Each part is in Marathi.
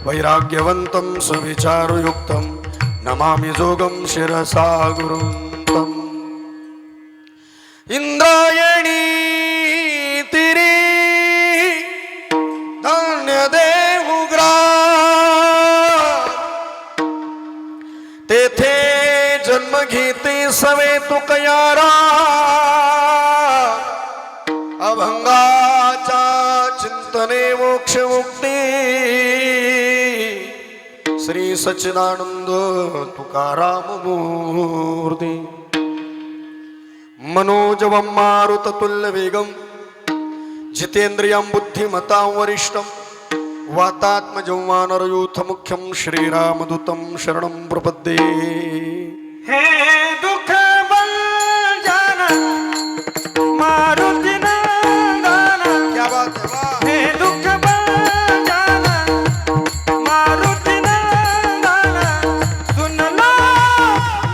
वैराग्यवन्तं सुविचारयुक्तं नमामि जोगं शिरसा गुरुं इंद्रायणी तिरी धन्य देहुग्रा तेथे जन्म घेते सवे तुकयारा अभंगाचा चिंतने मोक्ष मुक्ती श्री सच्चिदानंद तुकाराम मूर्ती मनोजवं मारुततुल्यवेगं जितेन्द्रियं बुद्धिमतां वरिष्ठं वातात्मजं वानरयूथमुख्यं श्रीरामदूतं शरणं प्रपद्ये। हे दुःख भंजन मारुती नंदन क्या बात है वाह। हे दुःख भंजन मारुती नंदन सुन लो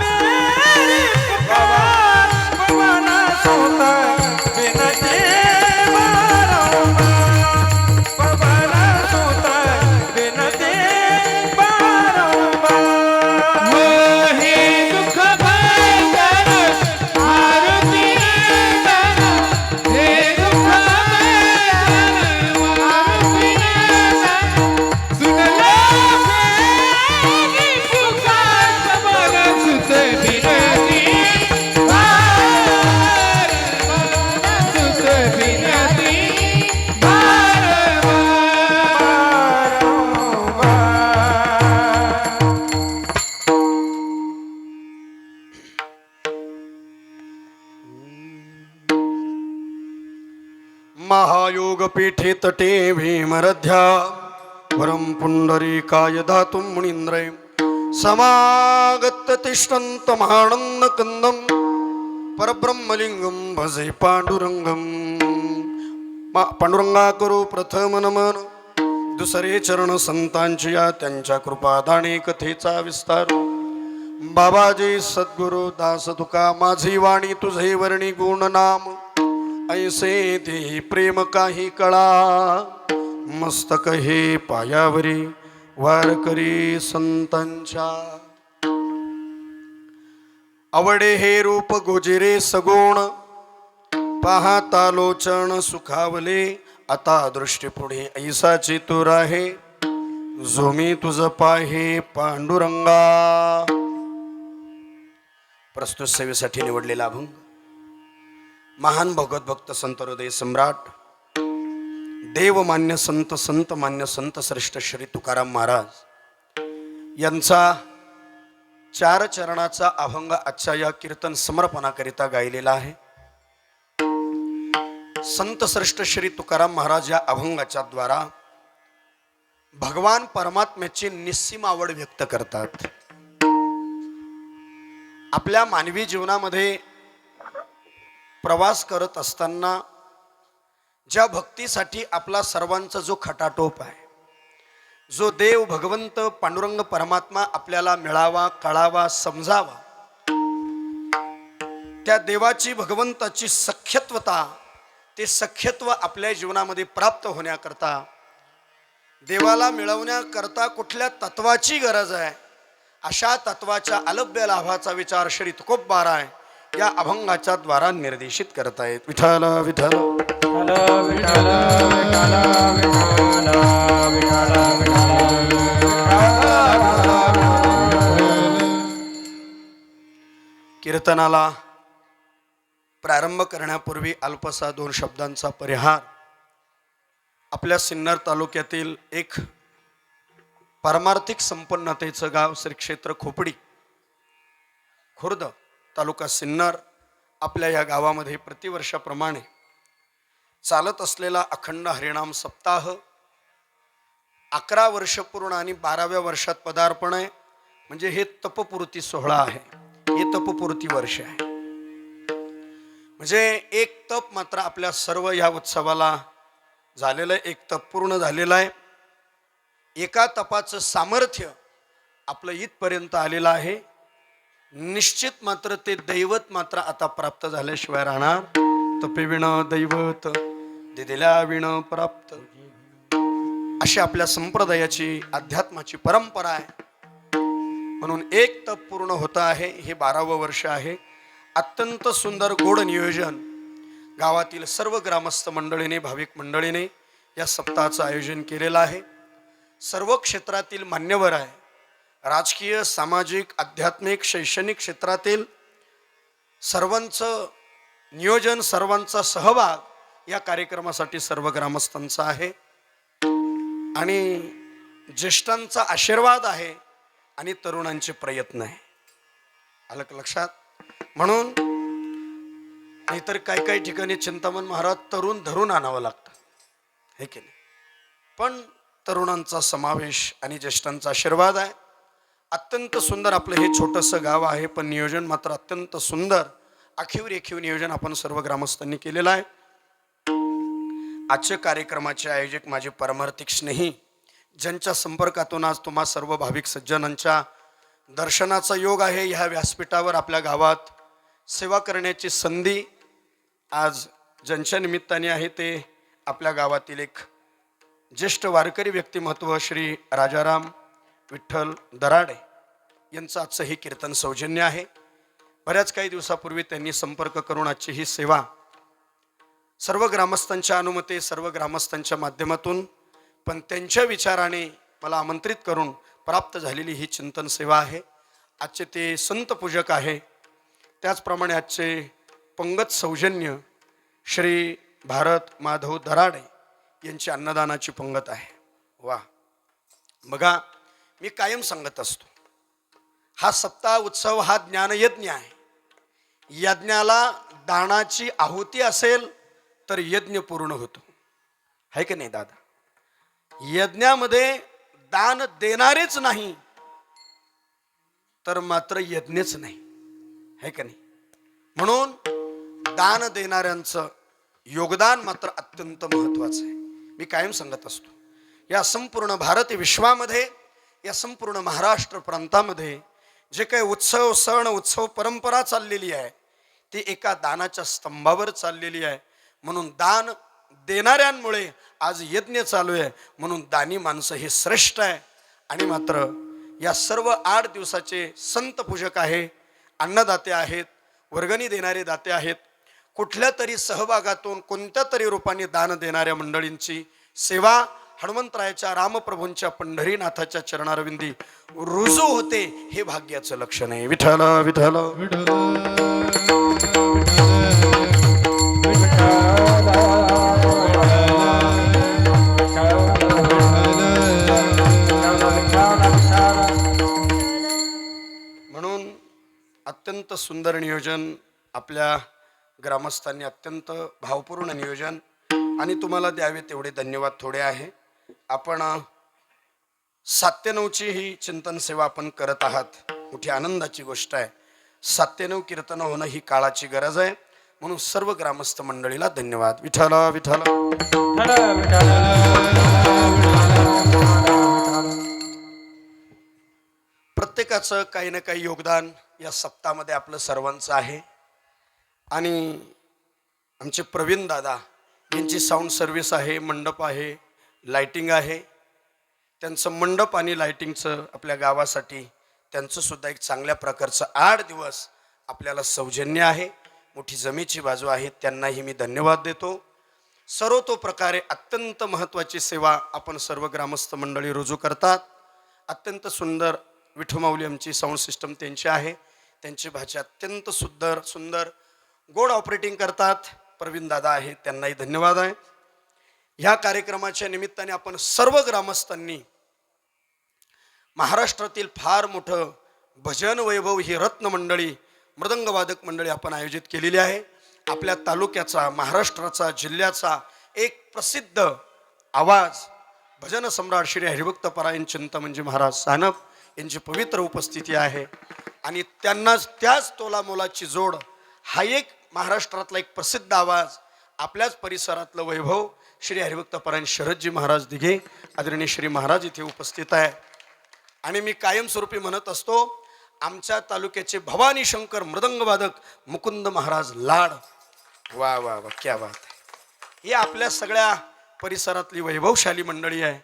मेरी पुकार पवन सुत विनती बारंबार पवन सुत विनती बारंबार। हे दुःख भंजन मारुती नंदन हे दुःख भंजन मारुती नंदन सुन लो मेरी पुकार पवन सुत विनती बार पवन सुत विनती महायोग पीठे तटे भीमरध्या वरं पुंडरीकाय धातुं मुनीन्द्रय समागत्य तिष्ठन्तमानन्दकन्दं परब्रह्मलिंगं भजे पांडुरंगं। पांडुरंगा करू प्रथम नमन दुसरे चरण संतांची या त्यांच्या कृपादाने कथेचा विस्तार। बाबाजी सद्गुरु दास तुका माझी वाणी तुझे वर्णी गुण नाम ऐसे ते प्रेम काही कळा मस्तक हे पायावरी वारकरी संतांच्या। आवडे हे रूप गोजिरे सगुण पाहता लोचन सुखावले आता दृष्टी पुढे ऐसाची तू राहे जो मी तुझ पाहे पांडुरंगा। प्रस्तुत सेवेसाठी निवडलेला अभंग महान भगवत भक्त संत हृदय सम्राट देवमान्य संत संत मान्य संत श्रेष्ठ श्री तुकाराम महाराज यांचा 4 चरणाचा अभंग आजच्या या कीर्तन समर्पणाकरिता गायलेला आहे। संत श्रेष्ठ श्री तुकाराम महाराज या अभंगाच्या द्वारा भगवान परमात्म्याची निस्सीम आवड व्यक्त करतात। आपल्या मानवी जीवनामध्ये प्रवास करत असताना ज्या भक्तीसाठी आपला सर्वांचा जो खटाटोप आहे जो देव भगवंत पांडुरंग परमात्मा आपल्याला मिळावा कळावा समजावा त्या देवाची भगवंताची सख्यत्वता ते सख्यत्व आपल्या जीवनामध्ये प्राप्त होण्याकरता देवाला मिळवण्याकरता कुठल्या तत्वाची गरज आहे अशा तत्वाच्या अलभ्य लाभाचा विचार श्री तुकोबाराय या अभंगाच्या द्वारा निर्देशित करतायत। विठ्ठल विठ्ठल विठ्ठल विठ्ठल विठ्ठल विठ्ठल विठ्ठल। कीर्तनाला प्रारंभ करण्यापूर्वी अल्पसा 2 शब्दांचा परिहार। आपल्या सिन्नर तालुक्यातील एक पारमार्थिक संपन्नतेचं गाव श्री क्षेत्र खोपडी खुर्द तालुका सिन्नर आपल्या या गावामध्ये प्रतिवर्षाप्रमाणे चालत असलेला अखंड हरिनाम सप्ताह 11 वर्ष पूर्ण आणि 12व्या वर्षात पदार्पण आहे। म्हणजे हे तपपूर्ती सोहळा आहे, हे तपपूर्ती वर्ष आहे। म्हणजे एक तप मात्र आपल्या सर्व या उत्सवाला झालेलं आहे, एक तप पूर्ण झालेलं आहे। एका तपाचं सामर्थ्य आपलं इथपर्यंत आलेलं आहे। निश्चित मात्र ते दैवत मात्र आता प्राप्त झाल्याशिवाय राहणार। तपे विण दैवत दिदिल्या विण प्राप्त अशी आपल्या संप्रदायाची अध्यात्माची परंपरा आहे. म्हणून एक तप पूर्ण होतं आहे. हे 12वं वर्ष आहे. अत्यंत सुंदर गोड नियोजन गावातील सर्व ग्रामस्थ मंडळीने, भाविक मंडळीने या सप्ताहाचं आयोजन केलेलं आहे. सर्व क्षेत्रातील मान्यवर आहे. राजकीय, सामाजिक, आध्यात्मिक, शैक्षणिक क्षेत्रातील सर्वांचं नियोजन, सर्वांचा सहभाग या कार्यक्रमासाठी सर्व ग्रामस्थांचा आहे. आणि ज्येष्ठांचा आशीर्वाद आहे आणि तरुणांचे प्रयत्न आहे. आलं का लक्षात? म्हणून नाहीतर काही ठिकाणी चिंतामण महाराज तरुण धरून आणावं लागतं, हे की नाही? पण तरुणांचा समावेश आणि ज्येष्ठांचा आशीर्वाद आहे. अत्यंत सुंदर आपलं हे छोटंसं गाव आहे, पण नियोजन मात्र अत्यंत सुंदर, आखीव रेखीव नियोजन आपण सर्व ग्रामस्थांनी केलेलं आहे. आजच्या कार्यक्रमाचे आयोजक माझे परमार्थिक स्नेही, ज्यांच्या संपर्कातून आज तुम्हा सर्व भाविक सज्जनांच्या दर्शनाचा योग आहे. ह्या व्यासपीठावर आपल्या गावात सेवा करण्याची संधी आज ज्यांच्या निमित्ताने आहे ते आपल्या गावातील एक ज्येष्ठ वारकरी व्यक्तिमत्व श्री राजाराम विठ्ठल दराडे यांचं आजचं हे कीर्तन सौजन्य आहे. बऱ्याच काही दिवसापूर्वी त्यांनी संपर्क करून आजची ही सेवा सर्व ग्रामस्थांच्या अनुमते, सर्व ग्रामस्थांच्या माध्यमातून, पण त्यांच्या विचाराने मला आमंत्रित करून प्राप्त झालेली ही चिंतन सेवा आहे. आजचे ते संत पूजक आहे. त्याचप्रमाणे आजचे पंगत सौजन्य श्री भारत माधव दराडे यांची अन्नदानाची पंगत आहे. वा, बघा, मी कायम सांगत असतो, हा सप्ताह उत्सव हा ज्ञानयज्ञ आहे. यज्ञाला दानाची आहुती असेल तर यज्ञ पूर्ण होतो, आहे की नाही दादा? यज्ञामध्ये दान देणारेच नाही तर मात्र यज्ञच नाही, आहे का नाही? म्हणून दान देणाऱ्यांचं योगदान मात्र अत्यंत महत्वाचं आहे. मी कायम सांगत असतो, या संपूर्ण भारत विश्वामध्ये, या संपूर्ण महाराष्ट्र प्रांतामध्ये जे काही उत्सव, सण, उत्सव परंपरा चाललेली आहे ती एका दानाच्या स्तंभावर चाललेली आहे. म्हणून दान देणाऱ्यांमुळे आज यज्ञ चालू आहे. म्हणून दानी माणसं हे श्रेष्ठ आहे. आणि मात्र या सर्व 8 दिवसाचे संत पूजक आहे, अन्नदाते आहेत, वर्गणी देणारे दाते आहेत. कुठल्या तरी सहभागातून कोणत्या तरी रूपाने दान देणाऱ्या मंडळींची सेवा हनुमंतरायाच्या, रामप्रभूंच्या, पंढरीनाथाच्या चरणारविंदी रुजू होते, हे भाग्याचं लक्षण आहे. विठ्ठल विठ्ठल म्हणून अत्यंत सुंदर नियोजन आपल्या ग्रामस्थांनी, अत्यंत भावपूर्ण नियोजन. आणि तुम्हाला द्यावे तेवढे धन्यवाद थोडे आहे. आपण 7 ते 9ची ही चिंतन सेवा आपण करत आहात, मोठी आनंदाची गोष्ट आहे. 7 ते 9 कीर्तन होणं ही काळाची गरज आहे. म्हणून सर्व ग्रामस्थ मंडळीला धन्यवाद. विठ्ठल विठ्ठल. प्रत्येकाचं काही ना काही योगदान या सप्ताहामध्ये आपलं सर्वांचं आहे. आणि आमचे प्रवीण दादा यांची साऊंड सर्व्हिस आहे, मंडप आहे, लाइटिंग आहे. त्यांचं मंडप आणि लाइटिंगचं आपल्या गावासाठी त्यांचं सुद्धा एक चांगल्या प्रकारचं 8 दिवस आपल्याला सौजन्य आहे. मोठी जमेची बाजू आहे, त्यांनाही मी धन्यवाद देतो. सर्वतोप्रकारे अत्यंत महत्त्वाची सेवा आपण सर्व ग्रामस्थ मंडळी रुजू करतात. अत्यंत सुंदर विठुमाऊली आमची साऊंड सिस्टम त्यांची आहे. त्यांची भाषा अत्यंत सुंदर गोड ऑपरेटिंग करतात. प्रवीण दादा आहेत, त्यांनाही धन्यवाद आहे. ह्या कार्यक्रमाच्या निमित्ताने आपण सर्व ग्रामस्थांनी महाराष्ट्रातील फार मोठं भजन वैभव ही रत्न मंडळी, मृदंगवादक मंडळी आपण आयोजित केलेली आहे. आपल्या तालुक्याचा, महाराष्ट्राचा, जिल्ह्याचा एक प्रसिद्ध आवाज भजन सम्राट श्री हरिभक्त परायण चिंतामणजी महाराज सानप यांची पवित्र उपस्थिती आहे. आणि त्यांनाच त्याच तोलामोलाची जोड हा एक महाराष्ट्रातला एक प्रसिद्ध आवाज, आपल्याच परिसरातलं वैभव श्री हरिभक्त परायण शरदजी महाराज दिघे आदरणीय श्री महाराज इथे उपस्थित आहे. आणि मी कायमस्वरूपी म्हणत असतो, आमच्या तालुक्याचे भवानी शंकर मृदंगवादक मुकुंद महाराज लाड. वा वा वा, क्या बात आहे. ही आपल्या सगळ्या परिसरातली वैभवशाली मंडळी आहे.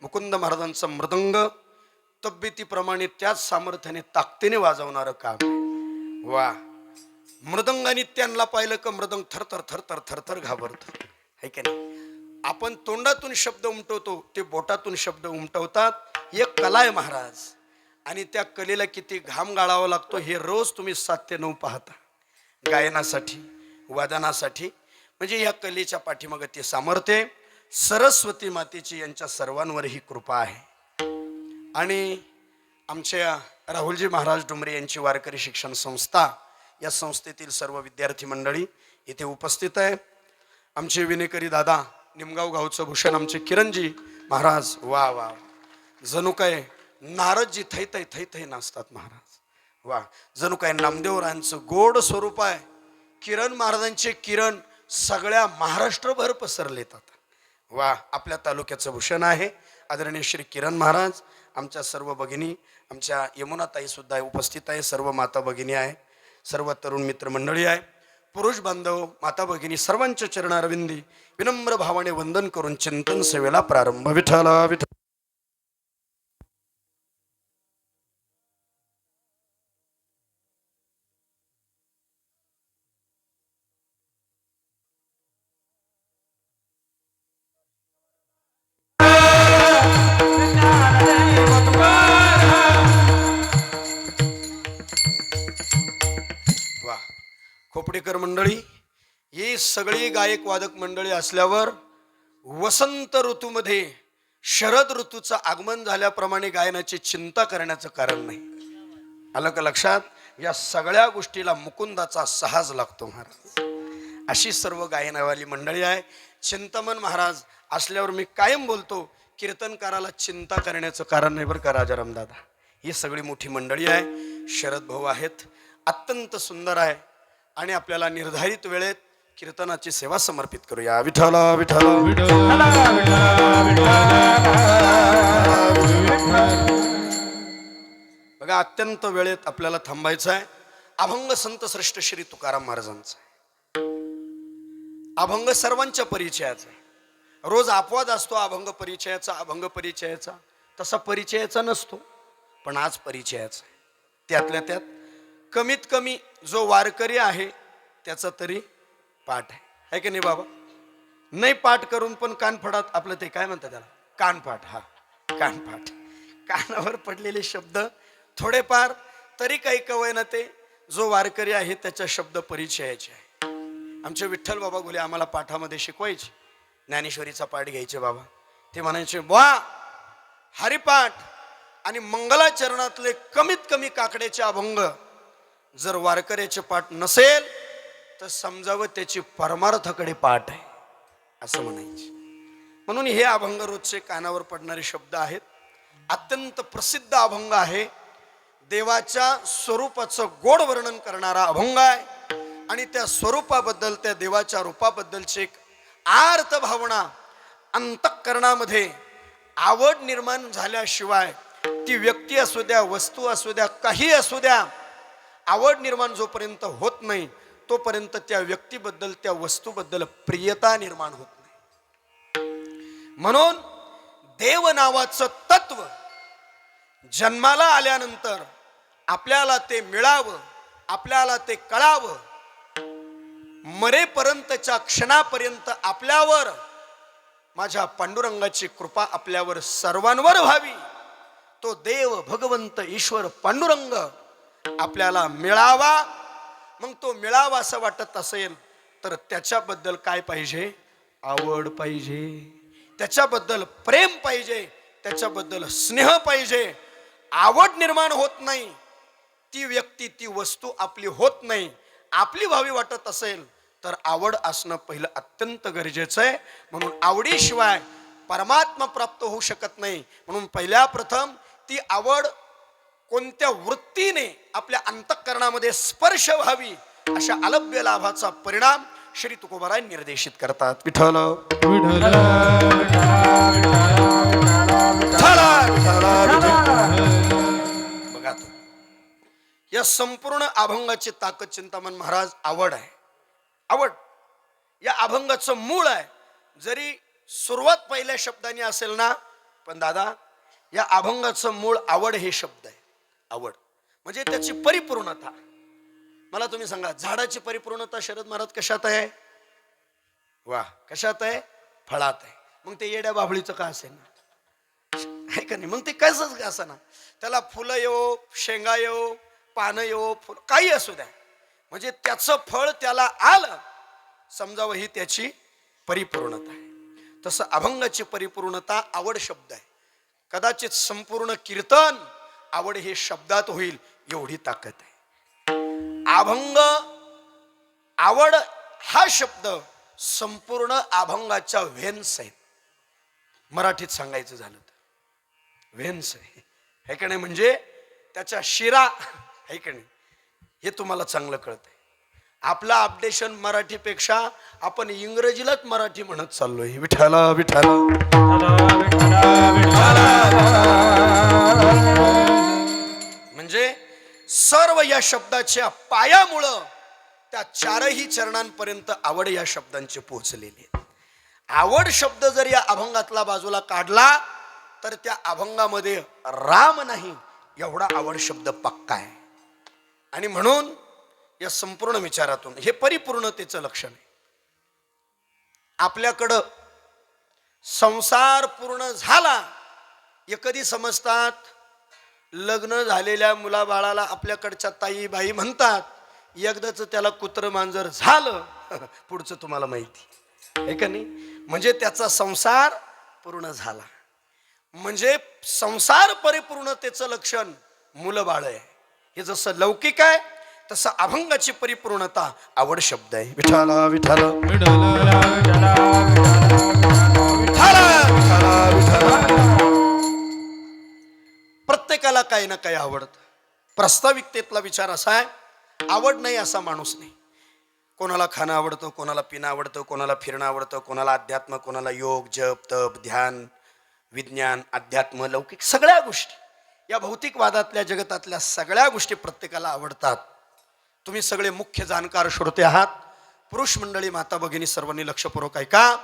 मुकुंद महाराजांचा मृदंग तब्येतीप्रमाणे त्याच सामर्थ्याने ताकदीने वाजवणारं काम आहे. वा, मृदंगाने त्यांना पाहिलं का मृदंग थरथर थरथर थरथर घाबरतो, है की नाही? आपण तोंडातून शब्द उमटवतो, ते बोटातून शब्द उमटवतात. एक कला आहे महाराज, आणि त्या कलेला किती घाम गाळावा लागतो हे रोज तुम्ही 7 ते 9 पाहता. गायनासाठी, वादनासाठी, म्हणजे या कलेच्या पाठीमागे ते सामर्थ्य. सरस्वती मातेची यांच्या सर्वांवर ही कृपा आहे. आणि आमच्या राहुलजी महाराज डुमरे यांची वारकरी शिक्षण संस्था, या संस्थेतील सर्व विद्यार्थी मंडळी इथे उपस्थित आहे. आमचे विनेकरी दादा निमगाव गावचं भूषण आमचे किरणजी महाराज, वा वा, जणू काय नारदजी थै थै थै थै नाचतात महाराज. वा, जणू काय नामदेवरायांचं गोड स्वरूप आहे. किरण महाराजांचे किरण सगळ्या महाराष्ट्रभर पसरलेत आता. वा, आपल्या तालुक्याचं भूषण आहे आदरणीय श्री किरण महाराज. आमच्या सर्व भगिनी, आमच्या यमुनाताई सुद्धा उपस्थित आहे, सर्व माता भगिनी आहे, सर्व तरुण मित्र मंडळी आहे, पुरुष बांधव, माता भगिनी, सर्वांच्या चरणारविंदी विनम्र भावाने वंदन करून चिंतन सेवेला प्रारंभ. विठ्ठला विठ्ठल. वा, खोपडेकर मंडळी, ही सगळी गायक वादक मंडळी असल्यावर वसंत ऋतूमध्ये शरद ऋतूचं आगमन झाल्याप्रमाणे गायनाची चिंता करण्याचं कारण नाही. आलं का लक्षात? या सगळ्या गोष्टीला मुकुंदाचा साहस लागतो महाराज. अशी सर्व गायनावाली मंडळी आहे. चिंतामण महाराज असल्यावर मी कायम बोलतो, कीर्तनकाराला चिंता करण्याचं कारण नाही बरं का राजाराम दादा. ही सगळी मोठी मंडळी आहे, शरद भाऊ आहेत, अत्यंत सुंदर आहे. आणि आपल्याला निर्धारित वेळेत कीर्तनाची सेवा समर्पित करूया. विठ्ठला विठ्ठला. बघा, अत्यंत वेळेत आपल्याला थांबायचं आहे. अभंग संत श्रेष्ठ श्री तुकाराम महाराजांचा अभंग सर्वांच्या परिचयाचा आहे. रोज अपवाद असतो अभंग परिचयाचा, अभंग परिचयाचा. तसा परिचयाचा नसतो, पण आज परिचयाचा आहे. त्यातल्या त्यात कमीत कमी जो वारकरी आहे त्याचा तरी पाठ आहे की नाही बाबा? नाही पाठ करून पण कानफडात आपलं ते काय म्हणतात त्याला, कानपाठ. हा, कानपाठ. कानावर पडलेले शब्द थोडेफार तरी काही कवयना ते जो वारकरी आहे त्याच्या शब्द परिचयाचे आहे. आमचे विठ्ठल बाबा गुले आम्हाला पाठामध्ये शिकवायचे. ज्ञानेश्वरीचा पाठ घ्यायचे बाबा. ते म्हणायचे, वा, हरिपाठ आणि मंगलाचरणातले कमीत कमी काकड्याचे अभंग जर वारकऱ्याचे पाठ नसेल तर समजावं त्याची परमार्थकडे पाठ आहे, असं म्हणायचे. म्हणून हे अभंग रोजचे कानावर पडणारे शब्द आहेत. अत्यंत प्रसिद्ध अभंग आहे. देवाच्या स्वरूपाचं गोड वर्णन करणारा अभंग आहे. आणि त्या स्वरूपाबद्दल, त्या देवाच्या रूपाबद्दलची एक आर्त भावना अंतःकरणामध्ये आवड निर्माण झाल्याशिवाय ती व्यक्ती असू द्या, वस्तू असू द्या, काही असू द्या, आवड निर्माण जोपर्यंत होत नाही तोपर्यंत त्या व्यक्तीबद्दल, त्या वस्तूबद्दल प्रियता निर्माण होत नाही. म्हणून देव नावाचं तत्व जन्माला आल्यानंतर आपल्याला ते मिळावं, आपल्याला ते कळावं, मरेपर्यंतच्या क्षणापर्यंत आपल्यावर माझ्या पांडुरंगाची कृपा आपल्यावर सर्वांवर व्हावी. तो देव, भगवंत, ईश्वर, पांडुरंग आपल्याला मिळावा. मग तो मिळावा असं वाटत असेल तर त्याच्याबद्दल काय पाहिजे? आवड पाहिजे, त्याच्याबद्दल प्रेम पाहिजे, त्याच्याबद्दल स्नेह पाहिजे. आवड निर्माण होत नाही, ती व्यक्ती, ती वस्तू आपली होत नाही. आपली व्हावी वाटत असेल तर आवड असणं पहिलं अत्यंत गरजेचं आहे. म्हणून आवडीशिवाय परमात्मा प्राप्त होऊ शकत नाही. म्हणून पहिल्या प्रथम ती आवड कोणत्या वृत्तीने आपल्या अंतःकरणामध्ये स्पर्श व्हावी अशा अलभ्य लाभाचा परिणाम श्री तुकोबाराय निर्देशित करतात. विठ्ठल बघा, या संपूर्ण अभंगाची ताकद चिंतामण महाराज आवड आहे. आवड या अभंगाचं मूळ आहे. जरी सुरुवात पहिल्या शब्दाने असेल ना पण दादा या अभंगाचं मूळ आवड हे शब्द आहे. आवड म्हणजे त्याची परिपूर्णता. मला तुम्ही सांगा, झाडाची परिपूर्णता शरद महाराज कशात आहे? वा, कशात आहे? फळात आहे. मग ते येड्या बाभळीचं का असेल ना, आहे का नाही? मग ते कसंच का असं ना, त्याला फुलं येऊ, शेंगा येऊ, पानं येऊ, फुलं काही असू द्या, म्हणजे त्याचं फळ त्याला आलं समजावं, ही त्याची परिपूर्णता आहे. तसं अभंगाची परिपूर्णता आवड शब्द आहे. कदाचित संपूर्ण कीर्तन आवड हे शब्दात होईल एवढी ताकद आहे. अभंग आवड हा शब्द संपूर्ण अभंगाच्या व्हेन्स आहे. मराठीत सांगायचं झालं तर व्हेन्स आहे का नाही, म्हणजे त्याच्या शिरा आहे का नाही, हे तुम्हाला चांगलं कळतंय. आपलं अपडेशन मराठीपेक्षा आपण इंग्रजीलाच मराठी म्हणत चाललोय. विठाला विठाला म्हणजे सर्व या शब्दाच्या पायामुळं त्या चारही चरणांपर्यंत आवड या शब्दांची पोहोचलेली आहे. आवड शब्द जर या अभंगातला बाजूला काढला तर त्या अभंगामध्ये राम नाही एवढा आवड शब्द पक्का आहे. आणि म्हणून या संपूर्ण विचारातून हे परिपूर्णतेचं लक्षण आहे. आपल्याकडं संसार पूर्ण झाला हे कधी समजतात? लग्न झालेल्या मुलाबाळाला आपल्याकडच्या ताई बाई म्हणतात, एकदाच त्याला कुत्र मांजर झालं पुढचं तुम्हाला माहिती आहे का नाही, म्हणजे त्याचा संसार पूर्ण झाला. म्हणजे संसार परिपूर्णतेचं लक्षण मुलं बाळ आहे. हे जसं लौकिक आहे तसं अभंगाची परिपूर्णता आवड शब्द आहे. विठाला विठाला प्रत्येकाला काही ना काही आवडतं. प्रास्ताविकतेतला विचार असा आहे, आवड नाही असा माणूस नाही. कोणाला खाणं आवडतं, कोणाला पिणं आवडतं, कोणाला फिरणं आवडतं, कोणाला अध्यात्म, कोणाला योग, जप, तप, ध्यान, विज्ञान, अध्यात्म, लौकिक सगळ्या गोष्टी, या भौतिकवादातल्या जगतातल्या सगळ्या गोष्टी प्रत्येकाला आवडतात. तुम्ही सगळे मुख्य जाणकार श्रोते आहात. पुरुष मंडळी, माता भगिनी, सर्वांनी लक्षपूर्वक ऐका.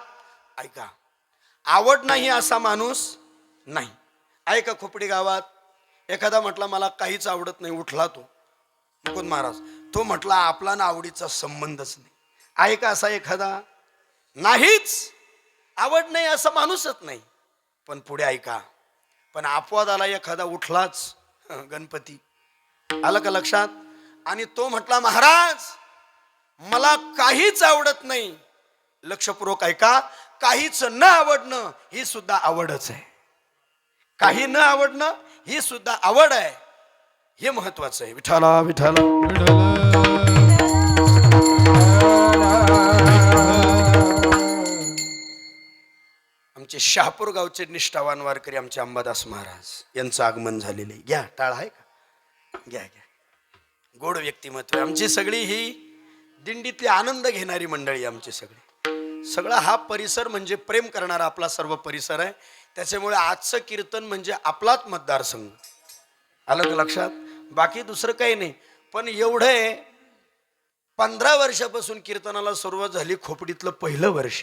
आवड नाही असा माणूस नाही. ऐका, खोपडी गावात एखादा म्हटला मला काहीच आवडत नाही, उठला तो मुकुंद महाराज, तो म्हटला आपला ना आवडीचा संबंधच नाही. आहे का असा एखादा? नाहीच. आवड नाही असा माणूसच नाही. पण पुढे ऐका, पण अपवाद आला, एखादा उठलाच, गणपती आलं का लक्षात, आणि तो म्हटला महाराज मला काहीच आवडत नाही. लक्षपूर्वक ऐका, काहीच न आवडणं ही सुद्धा आवडच आहे. काही न आवडणं ही सुद्धा आवड आहे. हे महत्वाचं आहे. विठाला विठाला आमचे शहापूर गावचे निष्ठावान वारकरी आमचे अंबादास महाराज यांचं आगमन झालेले. घ्या, टाळ आहे का? घ्या. गोड व्यक्तिमत्व आमची सगळी ही दिंडीतली आनंद घेणारी मंडळी आमची सगळी. सगळा हा परिसर म्हणजे प्रेम करणारा आपला सर्व परिसर आहे. त्याच्यामुळे आजचं कीर्तन म्हणजे आपलाच मतदारसंघ. आलं का लक्षात? बाकी दुसरं काही नाही. पण एवढं 15 वर्षापासून कीर्तनाला सुरुवात झाली. खोपडीतलं पहिलं वर्ष.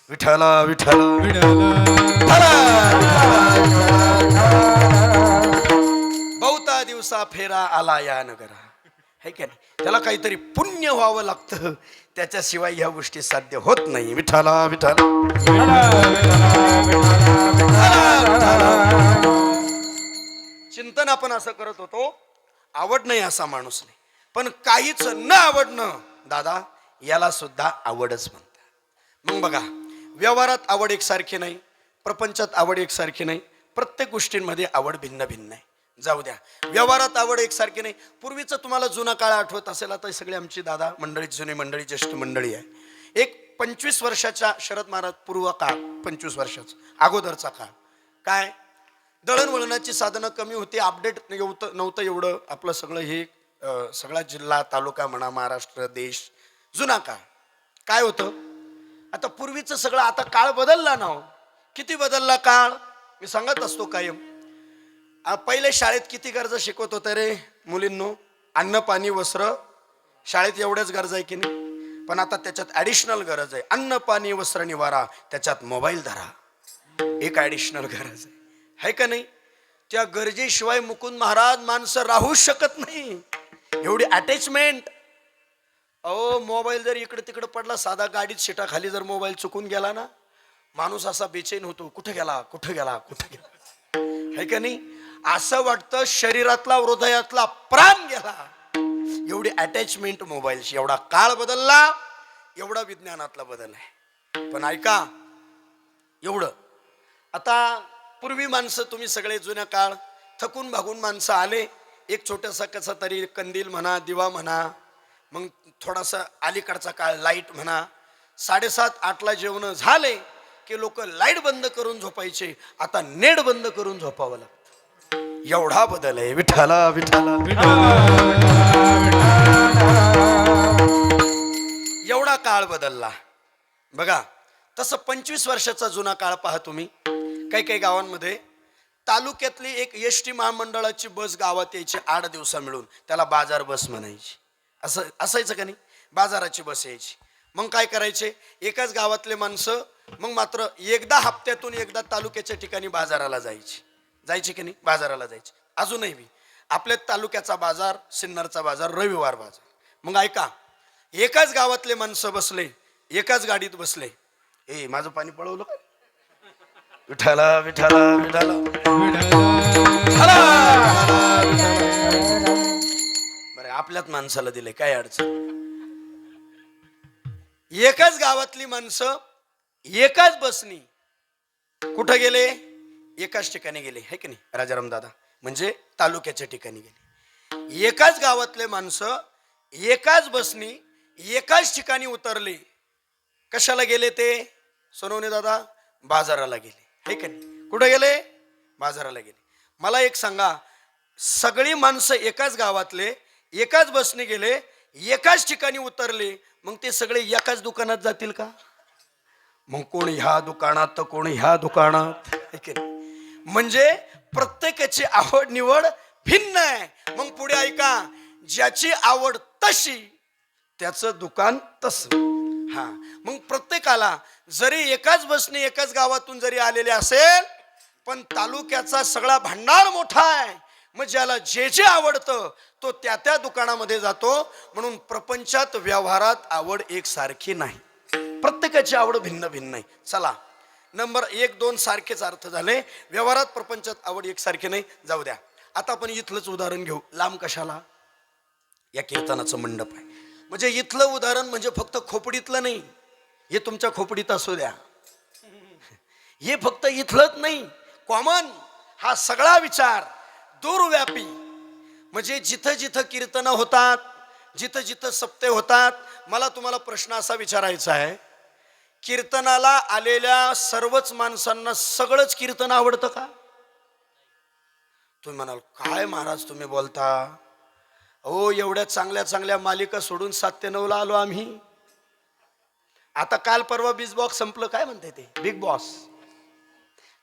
विठाला विठाला बहुता दिवसा फेरा आला या नगरा, है का नाही? त्याला काहीतरी पुण्य व्हावं लागतं, त्याच्याशिवाय ह्या गोष्टी साध्य होत नाही. विठाला विठाला चिंतन आपण असं करत होतो, आवड नाही असा माणूस नाही. पण काहीच न आवडणं दादा याला सुद्धा आवडच म्हणतात. मग बघा, व्यवहारात आवड एकसारखी नाही, प्रपंचात आवड एकसारखी नाही, प्रत्येक गोष्टींमध्ये आवड भिन्न भिन्न आहे. जाऊ द्या, व्यवहारात आवड एकसारखी नाही. पूर्वीचं तुम्हाला जुना काळ आठवत असेल, आता सगळी आमची दादा मंडळी, जुनी मंडळी, ज्येष्ठ मंडळी आहे. एक 25 वर्षाच्या शरद महाराज पूर्व काळ, 25 वर्षाचा अगोदरचा काळ, काय दळणवळणाची साधनं कमी होती, अपडेट नव्हतं एवढं. आपलं सगळं हे सगळा जिल्हा, तालुका म्हणा, महाराष्ट्र, देश, जुना काळ काय होतं. आता पूर्वीचं सगळं, आता काळ बदलला ना हो. किती बदलला काळ, मी सांगत असतो कायम. पहिले शाळेत किती गरजा शिकवत होते रे मुलींनो? अन्न, पाणी, वस्त्र. शाळेत एवढ्याच गरजा आहे की नाही? पण आता त्याच्यात ॲडिशनल गरज आहे. अन्न, पाणी, वस्त्र, निवारा, त्याच्यात मोबाईल धरा, एक ॲडिशनल गरज आहे. आहे का नाही? त्या गरजेशिवाय मुकुंद महाराज माणसं राहूच शकत नाही, एवढी अटॅचमेंट. अहो मोबाईल जर इकडे तिकडे पडला, साधा गाडीत शिटाखाली जर मोबाईल चुकून गेला ना, माणूस असा बेचैन होतो, कुठे गेला कुठे गेला कुठे गेला, आहे का नाही? असं वाटतं शरीरातला हृदयातला प्राण गेला, एवढी अटॅचमेंट मोबाईलशी. एवढा काळ बदलला, एवढा विज्ञानातला बदल आहे. पण ऐका, एवढं आता पूर्वी माणसं, तुम्ही सगळे जुन्या काळ थकून भागून माणसं आले, एक छोटासा कसा तरी कंदील म्हणा, दिवा म्हणा, मग थोडासा अलीकडचा काळ लाईट म्हणा, 7:30-8ला जेवण झाले की लोक लाईट बंद करून झोपायचे, आता नेट बंद करून झोपावं लागतं. एवढा बदल आहे. विठाला विठाला एवढा काळ बदलला बघा. तसं 25 वर्षाचा जुना काळ पहा तुम्ही. काही काही गावांमध्ये तालुक्यातली एक एसटी महामंडळाची बस गावात यायची 8 दिवसा मिळून, त्याला बाजार बस म्हणायची. असं असायचं का नाही? बाजाराची बस यायची. मग काय करायचे, एकाच गावातले माणसं मग मात्र एकदा हप्त्यातून एकदा तालुक्याच्या ठिकाणी बाजाराला जायचे की नाही? बाजाराला जायचे. अजूनही बी आपल्या तालुक्याचा बाजार, सिन्नरचा बाजार, रविवार बाजार. मग ऐका, एकाच गावातले माणसं बसले, एकाच गाडीत बसले. ए माझं पाणी पळवलं काय? विठाला विठाला विठाला बरं, आपल्याच माणसाला दिले, काय अडचण? एकाच गावातली माणसं एकाच बसनी कुठं गेले? एकाच ठिकाणी गेले, है की नाही राजाराम दादा? म्हणजे तालुक्याच्या ठिकाणी गेले. एकाच गावातले माणसं एकाच बसनी एकाच ठिकाणी उतरले. कशाला गेले ते? सोनवणे दादा, बाजाराला गेले, है की नाही? कुठं गेले? बाजाराला गेले. मला एक सांगा, सगळी माणसं एकाच गावातले एकाच बसने गेले, एकाच ठिकाणी उतरले, मग ते सगळे एकाच दुकानात जातील का? मग कोण ह्या दुकानात तर कोण ह्या दुकानात, है की नाही? म्हणजे प्रत्येकाची आवड निवड भिन्न आहे. मग पुढे ऐका, ज्याची आवड तशी त्याचं दुकान तसं. हा, मग प्रत्येकाला जरी एकाच बसने एकाच गावातून जरी आलेले असेल, पण तालुक्याचा सगळा भांडार मोठा आहे. मग ज्याला जे जे आवडतं तो त्या त्या दुकानामध्ये जातो. म्हणून प्रपंचात, व्यवहारात आवड एकसारखी नाही, प्रत्येकाची आवड भिन्न भिन्न आहे. चला, नंबर 1, 2 सारखेच अर्थ झाले. व्यवहारात, प्रपंचात आवड एकसारखी नाही, जाऊ द्या. आता आपण इथलंच उदाहरण घेऊ. लांब कशाला? या कीर्तनाचं मंडप आहे. म्हणजे इथलं उदाहरण म्हणजे फक्त खोपडीतलं नाही, हे तुमच्या खोपडीत असू द्या, हे फक्त इथलंच नाही, कॉमन हा सगळा विचार दूरव्यापी. म्हणजे जिथं जिथं कीर्तनं होतात, जिथं जिथं सप्ते होतात, मला तुम्हाला प्रश्न असा विचारायचा आहे, कीर्तनाला आलेल्या सर्वच माणसांना सगळंच कीर्तन आवडतं का? तुम्ही म्हणाल, काय महाराज तुम्ही बोलता? हो, एवढ्या चांगल्या चांगल्या मालिका सोडून 7 ते 9ला आलो आम्ही. आता काल परवा बिग बॉस संपलं, काय म्हणते ते बिग बॉस,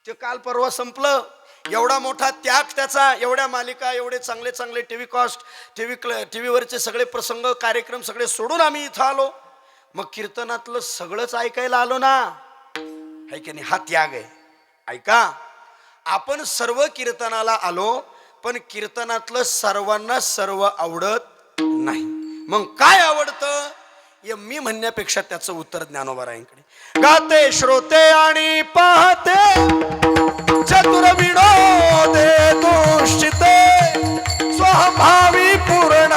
ते काल परवा संपलं. एवढा मोठा त्याग त्याचा, एवढ्या मालिका, एवढे चांगले चांगले टीव्हीवरचे सगळे प्रसंग, कार्यक्रम सगळे सोडून आम्ही इथं आलो. मग कीर्तनातलं सगळंच ऐकायला आलो ना, है की नाही? हा त्याग आहे. ऐका, आपण सर्व कीर्तनाला आलो, पण कीर्तनातलं सर्वांना सर्व आवडत नाही. मग काय आवडतं हे मी म्हणण्यापेक्षा त्याचं उत्तर ज्ञानोबारायांकडे. गाते श्रोते आणि पाहते, चतुर विनोदे दुष्टिते, स्वभावी पूर्ण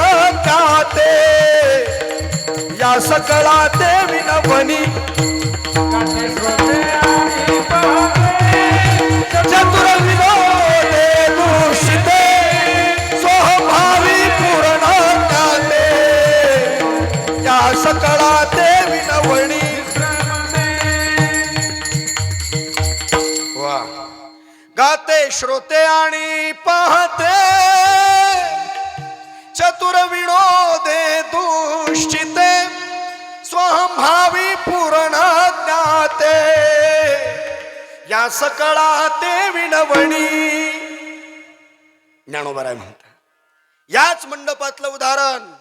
गाते, या सकळा ते विनवनी. चतुर विनोदे दुष्टिते, स्वभावी पूर्ण गाते, या सकळा ते विनवणी. वा, गाते श्रोते आणि पाहते, चतुर विनोदे दुष्टिते, स्वभावी पूर्ण ज्ञाते, या सकळा ते विनवणी. ज्ञानोबाराय म्हणतात. याच मंडपातलं उदाहरण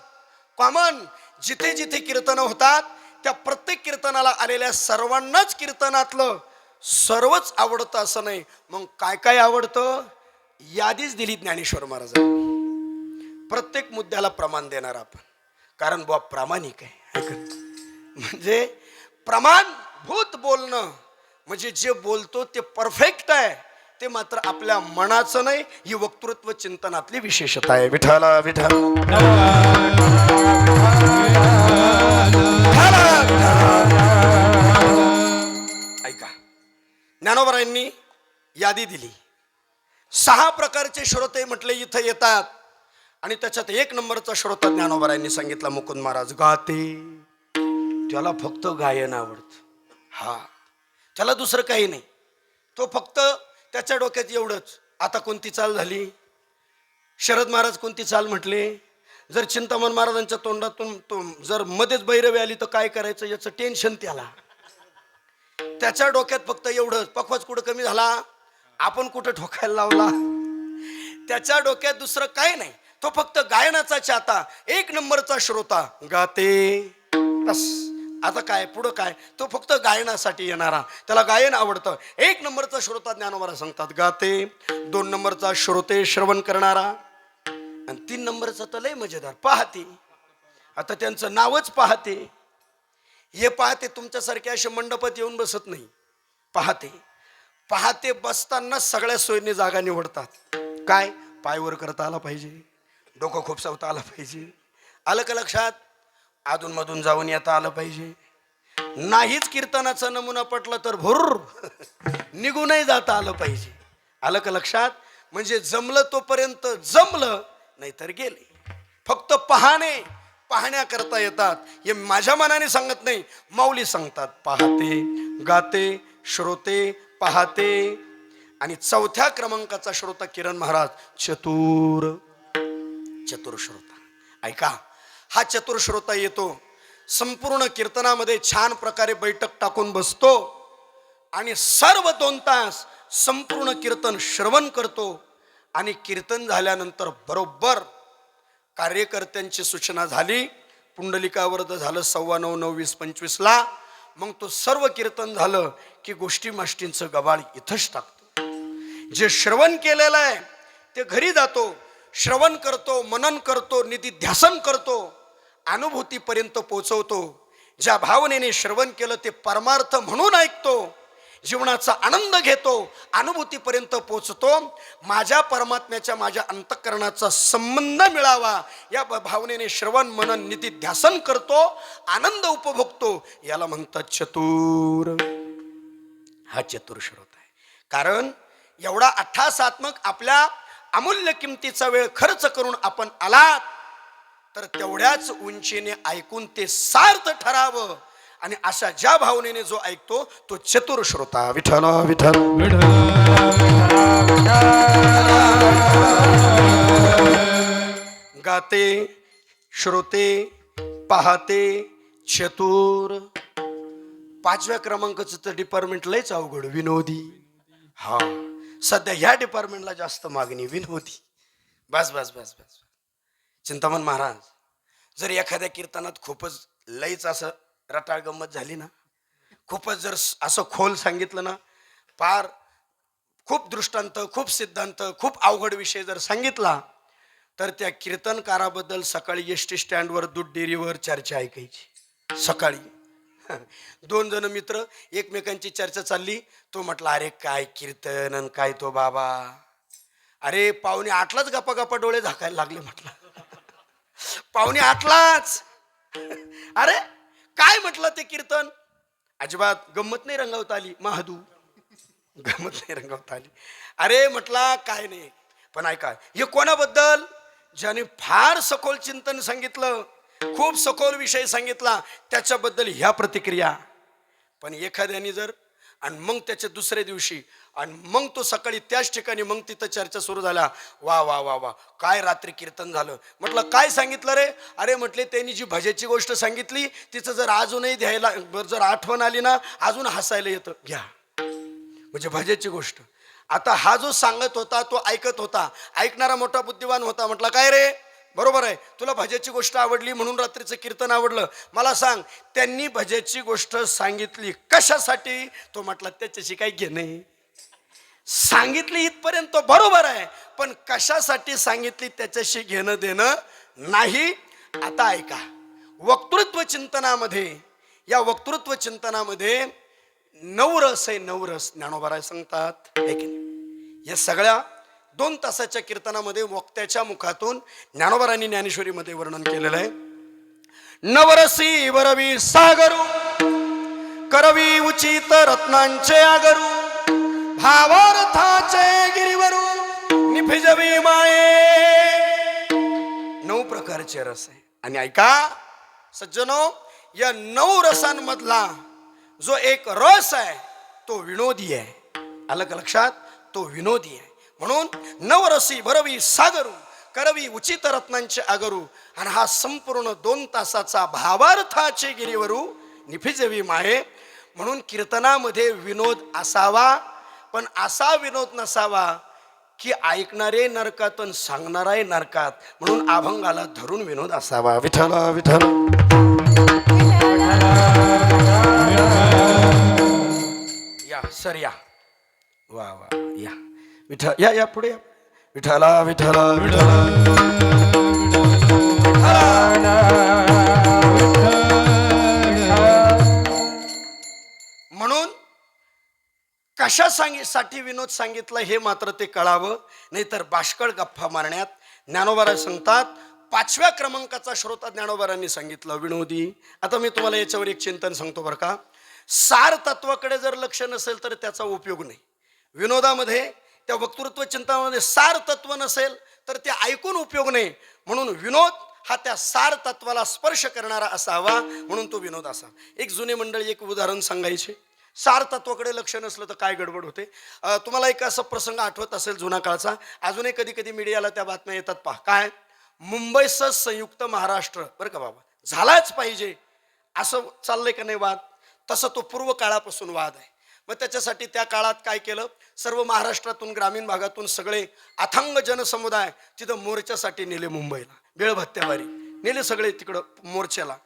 कॉमन, जिथे जिथे कीर्तन होतात त्या प्रत्येक कीर्तनाला आलेल्या सर्वांनाच कीर्तनातलं सर्वच आवडतं असं नाही. मग काय काय आवडतं यादीच दिली ज्ञानेश्वर महाराजांनी. प्रत्येक मुद्द्याला प्रमाण देणार आपण, कारण बुवा प्रामाणिक आहे. म्हणजे प्रमाणभूत बोलणं म्हणजे जे बोलतो ते परफेक्ट आहे, ते मात्र आपल्या मनाचं नाही. ही वक्तृत्व चिंतनातली विशेषता आहे. विठाला विठाला ऐका, ज्ञानोबरायांनी यादी दिली. 6 प्रकारचे श्रोते म्हटले इथं येतात, आणि त्याच्यात 1 नंबरचा श्रोता ज्ञानोबरायांनी सांगितला मुकुंद महाराज. गाते, त्याला फक्त गायन आवडतं. हा, त्याला दुसरं काही नाही. तो फक्त त्याच्या डोक्यात एवढंच. आता कोणती चाल झाली, शरद महाराज कोणती चाल म्हटले, जर चिंतामण महाराजांच्या तोंडातून तो जर मध्येच भैरवी आली तर काय करायचं याचं टेन्शन त्याला. त्याच्या डोक्यात फक्त एवढंच. पक्वाच कुठं कमी झाला, आपण कुठं ठोकायला लावला, त्याच्या डोक्यात दुसरं काय नाही. तो फक्त गायनाचा चाहता, 1 नंबरचा श्रोता. गाते बस, आता काय पुढं काय, तो फक्त गायनासाठी येणारा, त्याला गायन आवडतं. 1 नंबरचा श्रोता ज्ञानोबा सांगतात गाते. 2 नंबरचा श्रोते श्रवण करणारा, आणि 3 नंबरचा तर लय मजेदार पाहते. आता त्यांचं नावच पाहते. हे पाहते तुमच्यासारखे असे मंडपात येऊन बसत नाही. पाहते पाहते बसताना सगळ्या सोयीने जागा निवडतात. काय, पायवर करता आला पाहिजे, डोकं खुपसावता आलं पाहिजे, आलं का लक्षात, अधूनमधून जाऊन येता आलं पाहिजे. नाहीच कीर्तनाचा नमुना पटला तर भुर्र निघूनही जाता आलं पाहिजे. आलं का लक्षात. म्हणजे जमलं तोपर्यंत जमलं, नाहीतर गेले. फक्त पाहण्या करता येतात. हे माझ्या मनाने सांगत नाही, माऊली सांगतात. पाहते, गाते, श्रोते, पाहते. आणि 4थ्या क्रमांकाचा श्रोता किरण महाराज, चतुर श्रोता. ऐका, हा चतुर श्रोता येतो, संपूर्ण कीर्तनामध्ये छान प्रकारे बैठक टाकून बसतो, आणि सर्व 2 तास संपूर्ण कीर्तन श्रवण करतो. आणि कीर्तन झाल्यानंतर बरोबर कार्यकर्त्यांची सूचना झाली, पुंडलिकावर्ध झालं 9:15, 9:20, 25ला. मग तो सर्व कीर्तन झालं की गोष्टी माष्टींचं गबाळ इथंच टाकतो. जे श्रवण केलेलं आहे ते घरी जातो, श्रवण करतो, मनन करतो, निधिध्यासन करतो, अनुभूतीपर्यंत पोचवतो. ज्या भावनेने श्रवण केलं ते परमार्थ म्हणून ऐकतो, जीवनाचा आनंद घेतो, अनुभूतीपर्यंत पोचतो. माझ्या परमात्म्याच्या, माझ्या अंतःकरणाचा संबंध मिळावा या भावनेने श्रवण मनन निधिध्यासन करतो, आनंद उपभोगतो. याला म्हणतात चतुर. हा चतुर श्रोता आहे. कारण एवढा अट्ठासात्मक आपल्या अमूल्य किमतीचा वेळ खर्च करून आपण आलात, तर तेवढ्याच उंचीने ऐकून ते सार्थ ठरावं. आणि अशा ज्या भावनेने जो ऐकतो तो चतुर श्रोता. विठ्ठल विठ्ठल गाते, श्रोते, पाहते, चतुर. 5व्या क्रमांकाचं तर डिपार्टमेंट लयच अवघड, विनोदी. हा, सध्या ह्या डिपार्टमेंटला जास्त मागणी, विनोदी. बस बस बस बस. चिंतामण महाराज जर एखाद्या कीर्तनात खूपच लयच असं रटाळ गंमत झाली ना, खूपच जर असं खोल सांगितलं ना, पार खूप दृष्टांत, खूप सिद्धांत, खूप अवघड विषय जर सांगितला, तर त्या कीर्तनकाराबद्दल सकाळी एसटी स्टँडवर, दूध डेअरीवर चर्चा ऐकायची. सकाळी 2 जण मित्र एकमेकांची चर्चा चालली. तो म्हटला, अरे काय कीर्तन आणि काय तो बाबा, अरे 7:45लाच गप्पा गप्पा डोळे झाकायला लागले. म्हटलं 7:45लाच. अरे काय म्हटलं ते कीर्तन, अजिबात गंमत नाही रंगवता आली. महादू गंमत नाही रंगवता आली. अरे म्हटला काय नाही, पण ऐका, हे कोणाबद्दल, ज्याने फार सखोल चिंतन सांगितलं, खूप सखोल विषय सांगितला, त्याच्याबद्दल ह्या प्रतिक्रिया. पण एखाद्याने जर, आणि मग त्याच्या दुसऱ्या दिवशी, आणि मग तो सकाळी त्याच ठिकाणी, मग तिथं चर्चा सुरू झाल्या. वा वा वा वा, काय रात्री कीर्तन झालं. म्हटलं काय सांगितलं रे. अरे म्हटले त्यांनी जी भजेची गोष्ट सांगितली तिचं जर अजूनही द्यायला, जर आठवण आली ना, अजून हसायला येतं. घ्या, म्हणजे भजेची गोष्ट. आता हा जो सांगत होता तो ऐकत होता, ऐकणारा मोठा बुद्धिवान होता. म्हटलं काय रे, बरोबर आहे. तुला भज्याची गोष्ट आवडली म्हणून रात्रीचं कीर्तन आवडलं. मला सांग, त्यांनी भज्याची गोष्ट सांगितली कशासाठी? तो म्हटला त्याच्याशी काही घेणं. सांगितली इथपर्यंत तो बरोबर आहे, पण कशासाठी सांगितली त्याच्याशी घेणं देणं नाही. आता ऐका, वक्तृत्व चिंतनामध्ये, या वक्तृत्व चिंतनामध्ये नवरस आहे. नवरस ज्ञानोबा सांगतात आहे की नाही? या सगळ्या 2 तासाच्या कीर्तनामध्ये वक्त्याच्या मुखातून ज्ञानोबारांनी ज्ञानेश्वरीमध्ये वर्णन केलेलं आहे. नवरसी वरवी सागरू, करवी उचित रत्नांचे आगरू, भावार्थाचे गिरीवरू निफिजवी माये. 9 प्रकारचे रस आहे. आणि ऐका सज्जनो, या 9 रसांमधला जो एक रस आहे तो विनोदी आहे. आलं का लक्षात? तो विनोदी आहे. म्हणून नवरसी भरवी सागरू, करवी उचित रत्नांचे आगरू. आणि हा संपूर्ण 2 तासाचा भावार्थाचे गिरीवरू निफिजवी माये. म्हणून कीर्तनामध्ये विनोद असावा, पण असा विनोद नसावा की ऐकणारे नरकात आणि सांगणारे नरकात. म्हणून अभंगाला धरून विनोद असावा. विठ्ठल विठ्ठल. या सर या. वा वा या. विठ्ठल या या पुढे या. विठ्ठला विठ्ठल विठ्ठल. म्हणून कशासाठी विनोद सांगितला हे मात्र ते कळावं. नाहीतर बाष्कळ गप्पा मारण्यात ज्ञानोबा सांगतात 5व्या क्रमांकाचा श्रोता ज्ञानोबारांनी सांगितलं विनोदी. आता मी तुम्हाला याच्यावर एक चिंतन सांगतो बरं का. सार तत्वाकडे जर लक्ष नसेल तर त्याचा उपयोग नाही. विनोदामध्ये, त्या वक्तृत्व चिंतनामध्ये सार तत्व नसेल तर ते ऐकून उपयोग नाही. म्हणून विनोद हा त्या सार तत्वाला स्पर्श करणारा असावा, म्हणून तो विनोद असावा. एक जुने मंडळी एक उदाहरण सांगायचे. सार तत्वाकडे लक्ष नसलं तर काय गडबड होते. तुम्हाला एक असा प्रसंग आठवत असेल जुना काळचा, अजूनही कधी कधी मीडियाला त्या बातम्या येतात. पहा काय, मुंबईसह संयुक्त महाराष्ट्र बरं का बाबा झालाच पाहिजे असं चाललंय का नाही वाद. तसा तो पूर्व काळापासून वाद आहे. मग त्याच्यासाठी त्या काळात काय केलं, सर्व महाराष्ट्रातून ग्रामीण भागातून सगळे अथांग जनसमुदाय तिथं मोर्चासाठी नेले. मुंबईला बेळभत्त्यावारी नेले सगळे तिकडं मोर्चाला.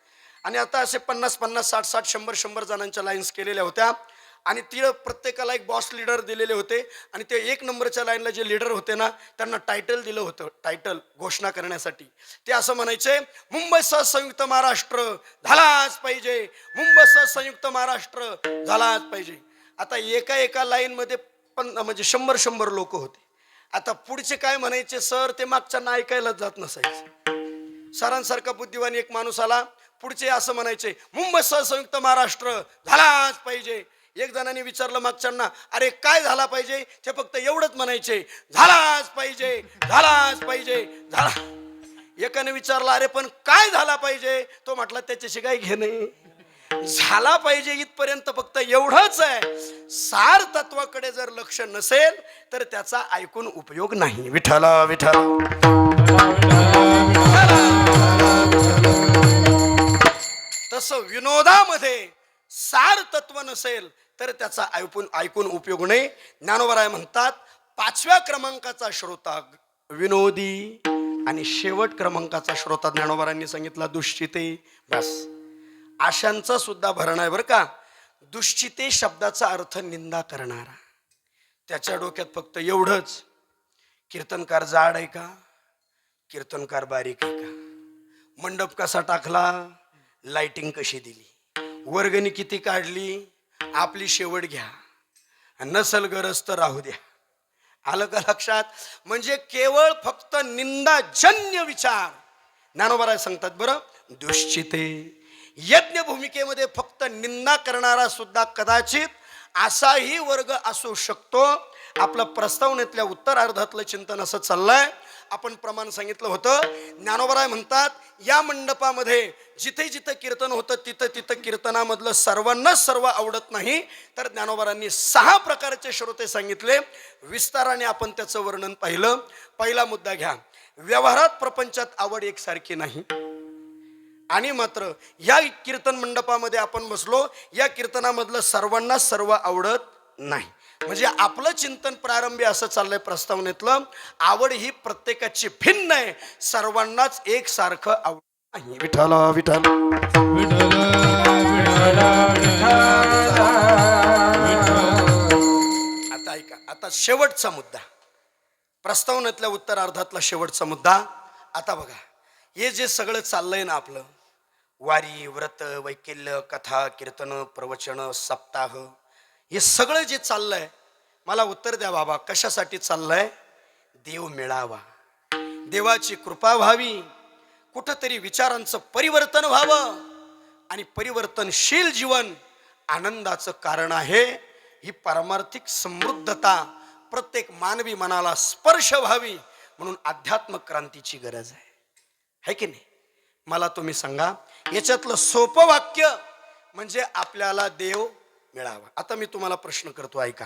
आणि आता असे 50-50, 60-60, 100-100 जणांच्या लाईन्स केलेल्या होत्या. आणि तिथं प्रत्येकाला एक बॉस लीडर दिलेले होते. आणि ते 1 नंबरच्या लाईनला जे लीडर होते ना, त्यांना टायटल दिलं होतं. टायटल घोषणा करण्यासाठी ते असं म्हणायचे, मुंबईसह संयुक्त महाराष्ट्र झालाच पाहिजे, मुंबईसह संयुक्त महाराष्ट्र झालाच पाहिजे. आता एका लाईनमध्ये म्हणजे 100-100 लोक होते. आता पुढचे काय म्हणायचे सर, ते मागच्यांना ऐकायलाच जात नसायचं. सरांसारखा बुद्धिवान एक माणूस आला, पुढचे असं म्हणायचे, मुंबईसह संयुक्त महाराष्ट्र झालाच पाहिजे. एक जणांनी विचारलं मागच्यांना, अरे काय झाला पाहिजे? ते फक्त एवढंच म्हणायचे, झालाच पाहिजे, झालाच पाहिजे, झाला. एकाने विचारलं, अरे पण काय झाला पाहिजे? तो म्हटला त्याच्याशी काय घेणे, झाला पाहिजे इथपर्यंत फक्त एवढंच आहे. सार तत्वाकडे जर लक्ष नसेल तर त्याचा ऐकून उपयोग नाही. विठ्ठल विठ्ठल. तसं विनोदामध्ये सार तत्व नसेल तर त्याचा ऐकून उपयोग नाही. ज्ञानोबा म्हणतात 5व्या क्रमांकाचा श्रोता विनोदी आणि शेवट क्रमांकाचा श्रोता ज्ञानोबारांनी सांगितला दुश्चिते. बस आशांचा सुद्धा भरणा आहे बरं का. दुश्चिते शब्दाचा अर्थ निंदा करणारा. त्याच्या डोक्यात फक्त एवढंच, कीर्तनकार जाड आहे का, कीर्तनकार बारीक आहे का, मंडप कसा टाकला, लाइटिंग कशी दिली, वर्गणी किती काढली, आपली शेवट घ्या, नसल गरज तर राहू द्या. आलं का लक्षात? म्हणजे केवळ फक्त निंदाजन्य विचार. ज्ञानोबा सांगतात बरं, दुश्चिते. यज्ञ भूमिकेमध्ये फक्त निंदा करणारा सुद्धा कदाचित असाही वर्ग असू शकतो. आपलं प्रस्तावनेतल्या उत्तरार्धातलं चिंतन असं चाललंय. आपण प्रमाण सांगितलं होतं. ज्ञानोबा म्हणतात या मंडपामध्ये जिथे जिथे कीर्तन होतं तिथं कीर्तनामधलं सर्वांनाच सर्व आवडत नाही. तर ज्ञानोबारांनी 6 प्रकारचे श्रोते सांगितले. विस्ताराने आपण त्याचं वर्णन पाहिलं. पहिला मुद्दा घ्या, व्यवहारात प्रपंचात आवड एकसारखी नाही. आणि मात्र या कीर्तन मंडपामध्ये आपण बसलो, या कीर्तनामधलं सर्वांना सर्व आवडत नाही. म्हणजे आपलं चिंतन प्रारंभी असं चाललंय प्रस्तावनेतलं, आवड ही प्रत्येकाची भिन्न आहे, सर्वांनाच एक सारखं आवड नाही. विठ्ठल विठ्ठल. आता ऐका, आता शेवटचा मुद्दा, प्रस्तावनेतल्या उत्तरार्धातला शेवटचा मुद्दा. आता बघा, हे जे सगळं चाललंय ना आपलं, वारी, व्रत, वैकल्य, कथा, कीर्तन, प्रवचन, सप्ताह, हे सगळं जे चाललंय, मला उत्तर द्या बाबा, कशासाठी चाललंय? देव मिळावा, देवाची कृपा व्हावी, कुठंतरी विचारांचं परिवर्तन व्हावं, आणि परिवर्तनशील जीवन आनंदाचं कारण आहे. ही पारमार्थिक समृद्धता प्रत्येक मानवी मनाला स्पर्श व्हावी, म्हणून अध्यात्म क्रांतीची गरज आहे, है की नाही? मला तुम्ही सांगा, याच्यातलं सोपं वाक्य म्हणजे आपल्याला देव मिळावा. आता मी तुम्हाला प्रश्न करतो, ऐका.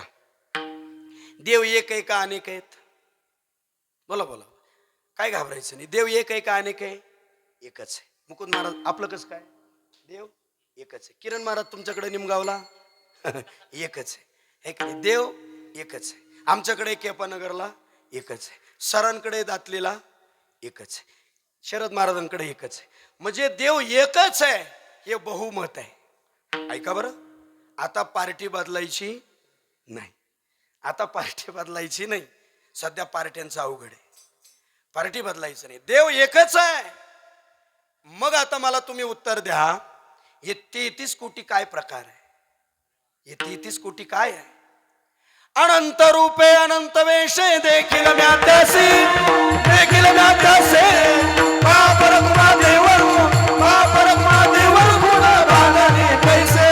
देव एक आहे का अनेक आहेत? बोला बोला, काय घाबरायचं नाही. देव एक आहे का अनेक आहे? एकच आहे. मुकुंद महाराज आपलं कसं काय? देव एकच आहे. किरण महाराज तुमच्याकडे निमगावला एकच आहे, हे की नाही? देव एकच आहे. आमच्याकडे केपानगरला एकच आहे, सरांकडे दातलीला एकच आहे, शरद महाराजांकडे एकच आहे. म्हणजे देव एकच आहे, हे बहुमत आहे. ऐका बरं, आता पार्टी बदलायची नाही, आता पार्टी बदलायची नाही. सध्या पार्ट्यांचं अवघड आहे, पार्टी बदलायचं नाही, देव एकच आहे. मग आता मला तुम्ही उत्तर द्या, हे 33 कोटी काय प्रकार आहे? हे 33 कोटी काय आहे? अनंत रूपे अनंत वेशे देखील म्यात्यासी, देखील म्यात्यासे, महापरमा देवर, महापरमा देवर गुण भागणे कैसे.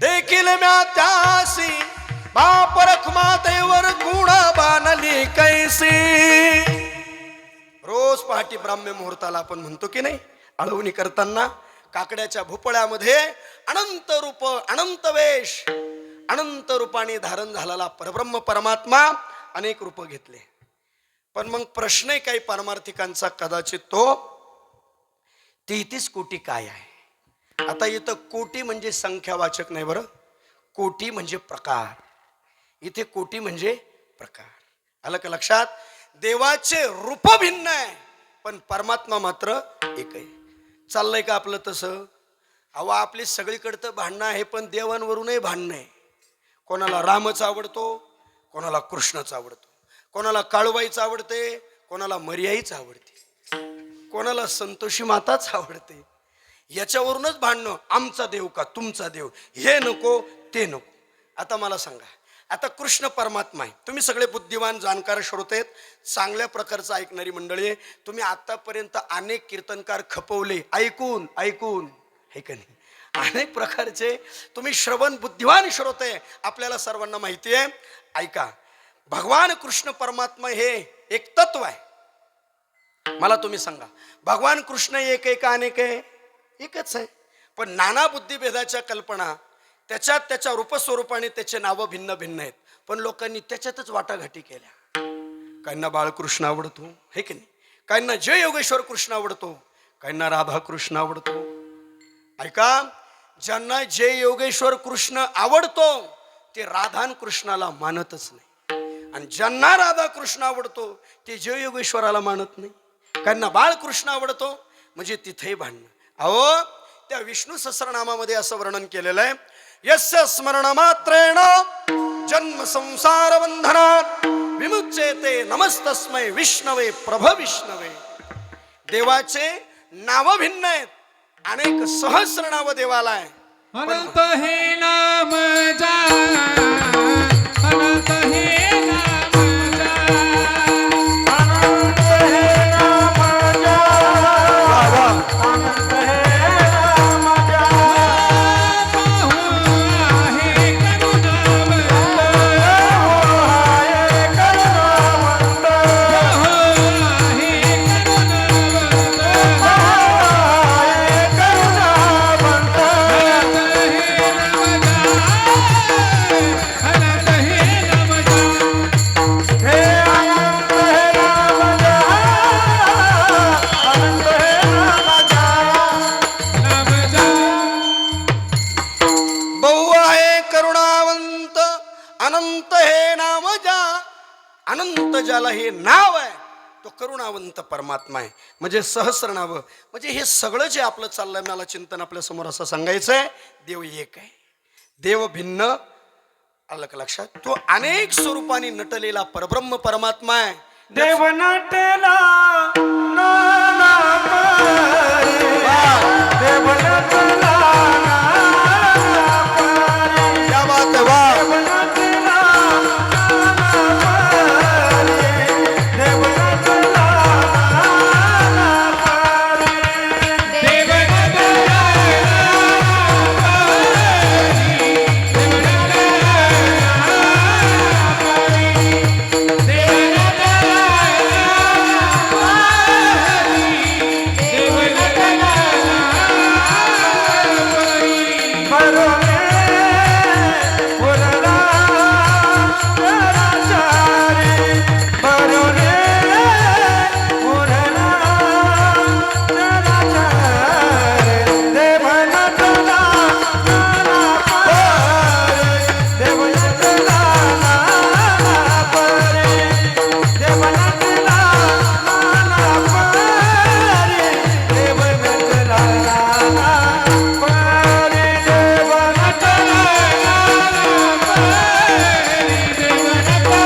देखील म्यात्यासी, बापरखमा देवर गुण बाणली कैसी. रोज पहाटे ब्राह्म्य मुहूर्ताला आपण म्हणतो की नाही, आळवणी करताना काकड्याच्या भोपळ्यामध्ये अनंत रूप अनंत वेश, अनंत रूपाने धारण झालेला परब्रह्म परमात्मा अनेक रूप घेतले. पण मग प्रश्न आहे काही पारमार्थिकांचा, कदाचित तो 33 कोटी काय आहे? आता इथं कोटी म्हणजे संख्यावाचक नाही बरं, कोटी म्हणजे प्रकार. इथे कोटी म्हणजे प्रकार. आलं का लक्षात? देवाचे रूप भिन्न आहे, पण परमात्मा मात्र एक आहे. चाललंय का आपलं तसं? अहो, आपली सगळीकडे तर भांडणं आहे, पण देवांवरूनही भांडणं आहे. कोणाला रामच आवडतो, कोणाला कृष्णच आवडतो, कोणाला काळूबाईच आवडते, कोणाला मर्याईच आवडते, कोणाला संतोषी माताच आवडते. याच्यावरूनच भांडणं, आमचा देव का तुमचा देव, हे नको ते नको. आता मला सांगा, आता कृष्ण परमात्मा आहे. तुम्ही सगळे बुद्धिवान जाणकार श्रोते आहेत, चांगल्या प्रकारचं ऐकणारी मंडळी आहे. तुम्ही आतापर्यंत अनेक कीर्तनकार खपवले, ऐकून ऐकून, हे का नाही? अनेक प्रकारचे तुम्ही श्रवण बुद्धिवान श्रोते, आपल्याला सर्वांना माहिती आहे. ऐका, भगवान कृष्ण परमात्मा हे एक तत्व आहे. मला तुम्ही सांगा, भगवान कृष्ण एक आहे का अनेक आहे? एकच आहे. पण नाना बुद्धिभेदाच्या कल्पना, त्याच्यात त्याच्या रूपस्वरूपाने त्याचे नावं भिन्न भिन्न आहेत, पण लोकांनी त्याच्यातच वाटाघाटी केल्या. काहींना बाळकृष्ण आवडतो, हे की नाही? काहींना जय योगेश्वर कृष्ण आवडतो, काहींना राधा कृष्ण आवडतो. ऐका, ज्यांना जय योगेश्वर कृष्ण आवडतो ते राधान कृष्णाला मानतच नाही, आणि ज्यांना राधा कृष्ण आवडतो ते जय योगेश्वराला मानत नाही. काहींना बाळकृष्ण आवडतो, म्हणजे तिथेही भांडणं. अहो, त्या विष्णू सहस्रनामामध्ये असं वर्णन केलेलं आहे, यस्य स्मरण मात्रेण जन्म संसार बंधनात विमुच्यते नमस्तस्मै विष्णवे प्रभ विष्णवे. देवाचे नावं भिन्न आहेत, अनेक सहस्र नावं देवाला आहे. अनंत हे नाम जा, अनंत हे नाम जा, अनंत हे नाम जा, अनंत हे नाम जा. पाहू आहे करुणावंत, आहे करुणावंत, पाहू आहे करुणावंत. आहे करुणावंत. अनंत हे नाम जा, हे अनंत हे नाम जा, अनंत हे नाम जा. नाम जा. बहु आहे करुणावंत, अनंत हे नाम जा. अनंत ज्याला हे नाव आहे तो करुणावंत परमात्मा आहे. म्हणजे सहस्र नाव, म्हणजे हे सगळं जे आपलं चाललंय, मला चिंतन आपल्या समोर असं सांगायचंय, देव एक आहे, देव भिन्न. आलं का लक्षात? तो अनेक स्वरूपाने नटलेला परब्रह्म परमात्मा आहे. देव नटला नाना पारी, देव नटला नाना पारी, क्या बात आहे, वा. देव नटला नाना पारी, देव नटला नाना पारी. देव नटला भरोने उरला चराचरी, भरोने उरला चराचरी. देव नटला नाना पारी, देव नटला नाना पारी, देव नटला नाना पारी, देव नटला नाना पारी, देव नटला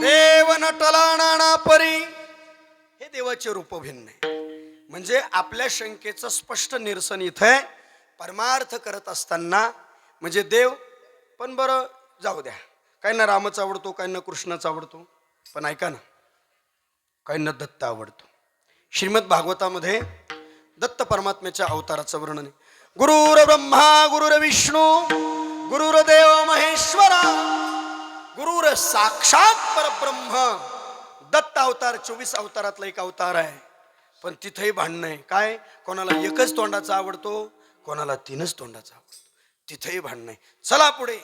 देव नटला नाना परी. हे देवाचे रूप भिन्न आहे. म्हणजे आपल्या शंकेचं स्पष्ट निरसन इथं आहे. परमार्थ करत असताना म्हणजे देव पण बरं जाऊ द्या, काहींना रामच आवडतो, काहींना कृष्णच आवडतो, पण ऐका ना, काहींना दत्त आवडतो. श्रीमद भागवतामध्ये दत्त परमात्म्याच्या अवताराचं वर्णन आहे. गुरुर ब्रह्मा गुरुर विष्णू गुरुर्देव महेश्वरा गुरुर साक्षात परब्रह्म. दत्त अवतार 24 अवतारातला एक अवतार आहे. पण तिथेही भांडणं आहे. काय? कोणाला एकच तोंडाचा आवडतो, कोणाला 3च तोंडाचा आवडतो. तिथेही भांडणं आहे. चला पुढे.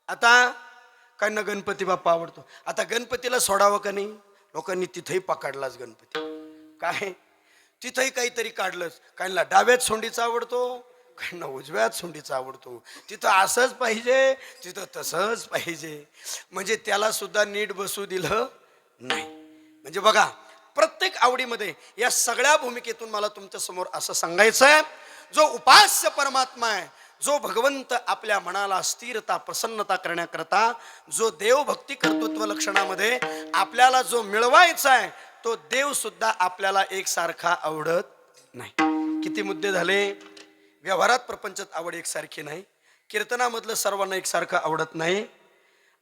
आता काहींना गणपती बाप्पा आवडतो. आता गणपतीला सोडावं का नाही? लोकांनी तिथेही पकडलाच गणपती. काय? तिथेही काहीतरी काढलंच. काहींना डाव्यात सोंडीचा आवडतो, काहींना उजव्यात सोंडीचा आवडतो. तिथं असंच पाहिजे, तिथं तसंच पाहिजे. म्हणजे त्याला सुद्धा नीट बसू दिलं नाही. म्हणजे बघा, प्रत्येक आवडीमध्ये या सगळ्या भूमिकेतून मला तुमच्या समोर असं सांगायचं आहे, जो उपास्य परमात्मा आहे, जो भगवंत आपल्या मनाला स्थिरता प्रसन्नता करण्याकरता जो देवभक्ती कर्तृत्व लक्षणामध्ये आपल्याला जो मिळवायचा आहे, तो देव सुद्धा आपल्याला एकसारखा आवडत नाही. किती मुद्दे झाले? व्यवहारात प्रपंचात आवड एकसारखी नाही, कीर्तनामधलं सर्वांना एकसारखं आवडत नाही.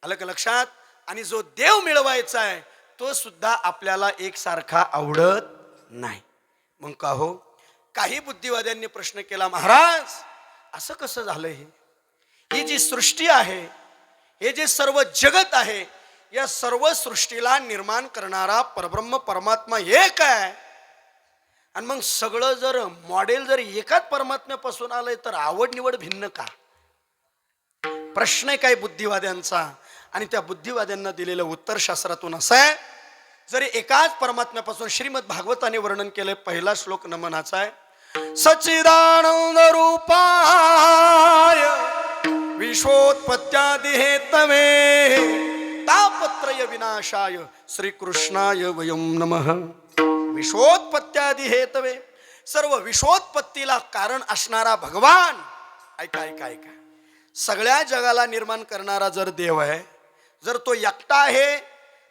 आलं का लक्षात? आणि जो देव मिळवायचा आहे तो सुद्धा आपल्याला एकसारखा आवडत नाही. मग का हो? काही बुद्धिवाद्यांनी प्रश्न केला, महाराज असं कसं झालंय? ही जी सृष्टी आहे, हे जे सर्व जगत आहे, या सर्व सृष्टीला निर्माण करणारा परब्रह्म परमात्मा एक आहे. आणि मग सगळं जर मॉडेल जर एकाच परमात्म्यापासून आलंय तर आवड निवड भिन्न का? प्रश्न आहे काय बुद्धिवाद्यांचा. आणि त्या बुद्धिवाद्यांना दिलेलं उत्तर शास्त्रातून असं आहे, जरी एकाच परमात्म्यापासून श्रीमद भागवताने वर्णन केलंय. पहिला श्लोक नमनाचा आहे, सच्चिदानंद रूपाय विश्वोत्पत्त्यादि हेतवे तापत्रय विनाशाय श्रीकृष्णाय वयं नमः. विश्वोत्पत्त्यादि हेतवे, सर्व विश्वोत्पत्तीला कारण असणारा भगवान. ऐका ऐका ऐका, सगळ्या जगाला निर्माण करणारा जर देव आहे, जर तो एकटा आहे,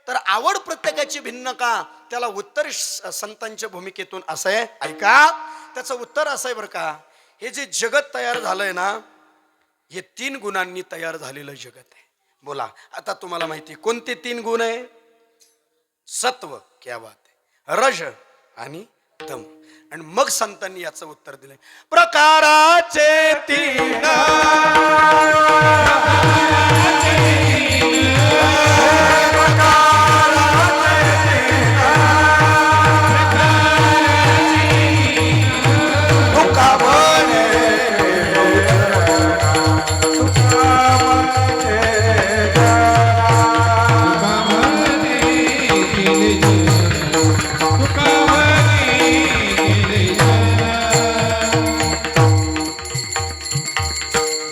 तर आवड प्रत्येकाची भिन्न का? त्याला उत्तर संतांच्या भूमिकेतून असं आहे. ऐका, त्याचं उत्तर असं आहे बरं का, हे जे जगत तयार झालंय ना, हे 3 गुणांनी तयार झालेलं जगत आहे. बोला, आता तुम्हाला माहिती कोणते 3 गुण आहे? सत्व, क्या बात आहे, रज आणि तम. आणि मग संतांनी याचं उत्तर दिलंय, प्रकाराचे 3.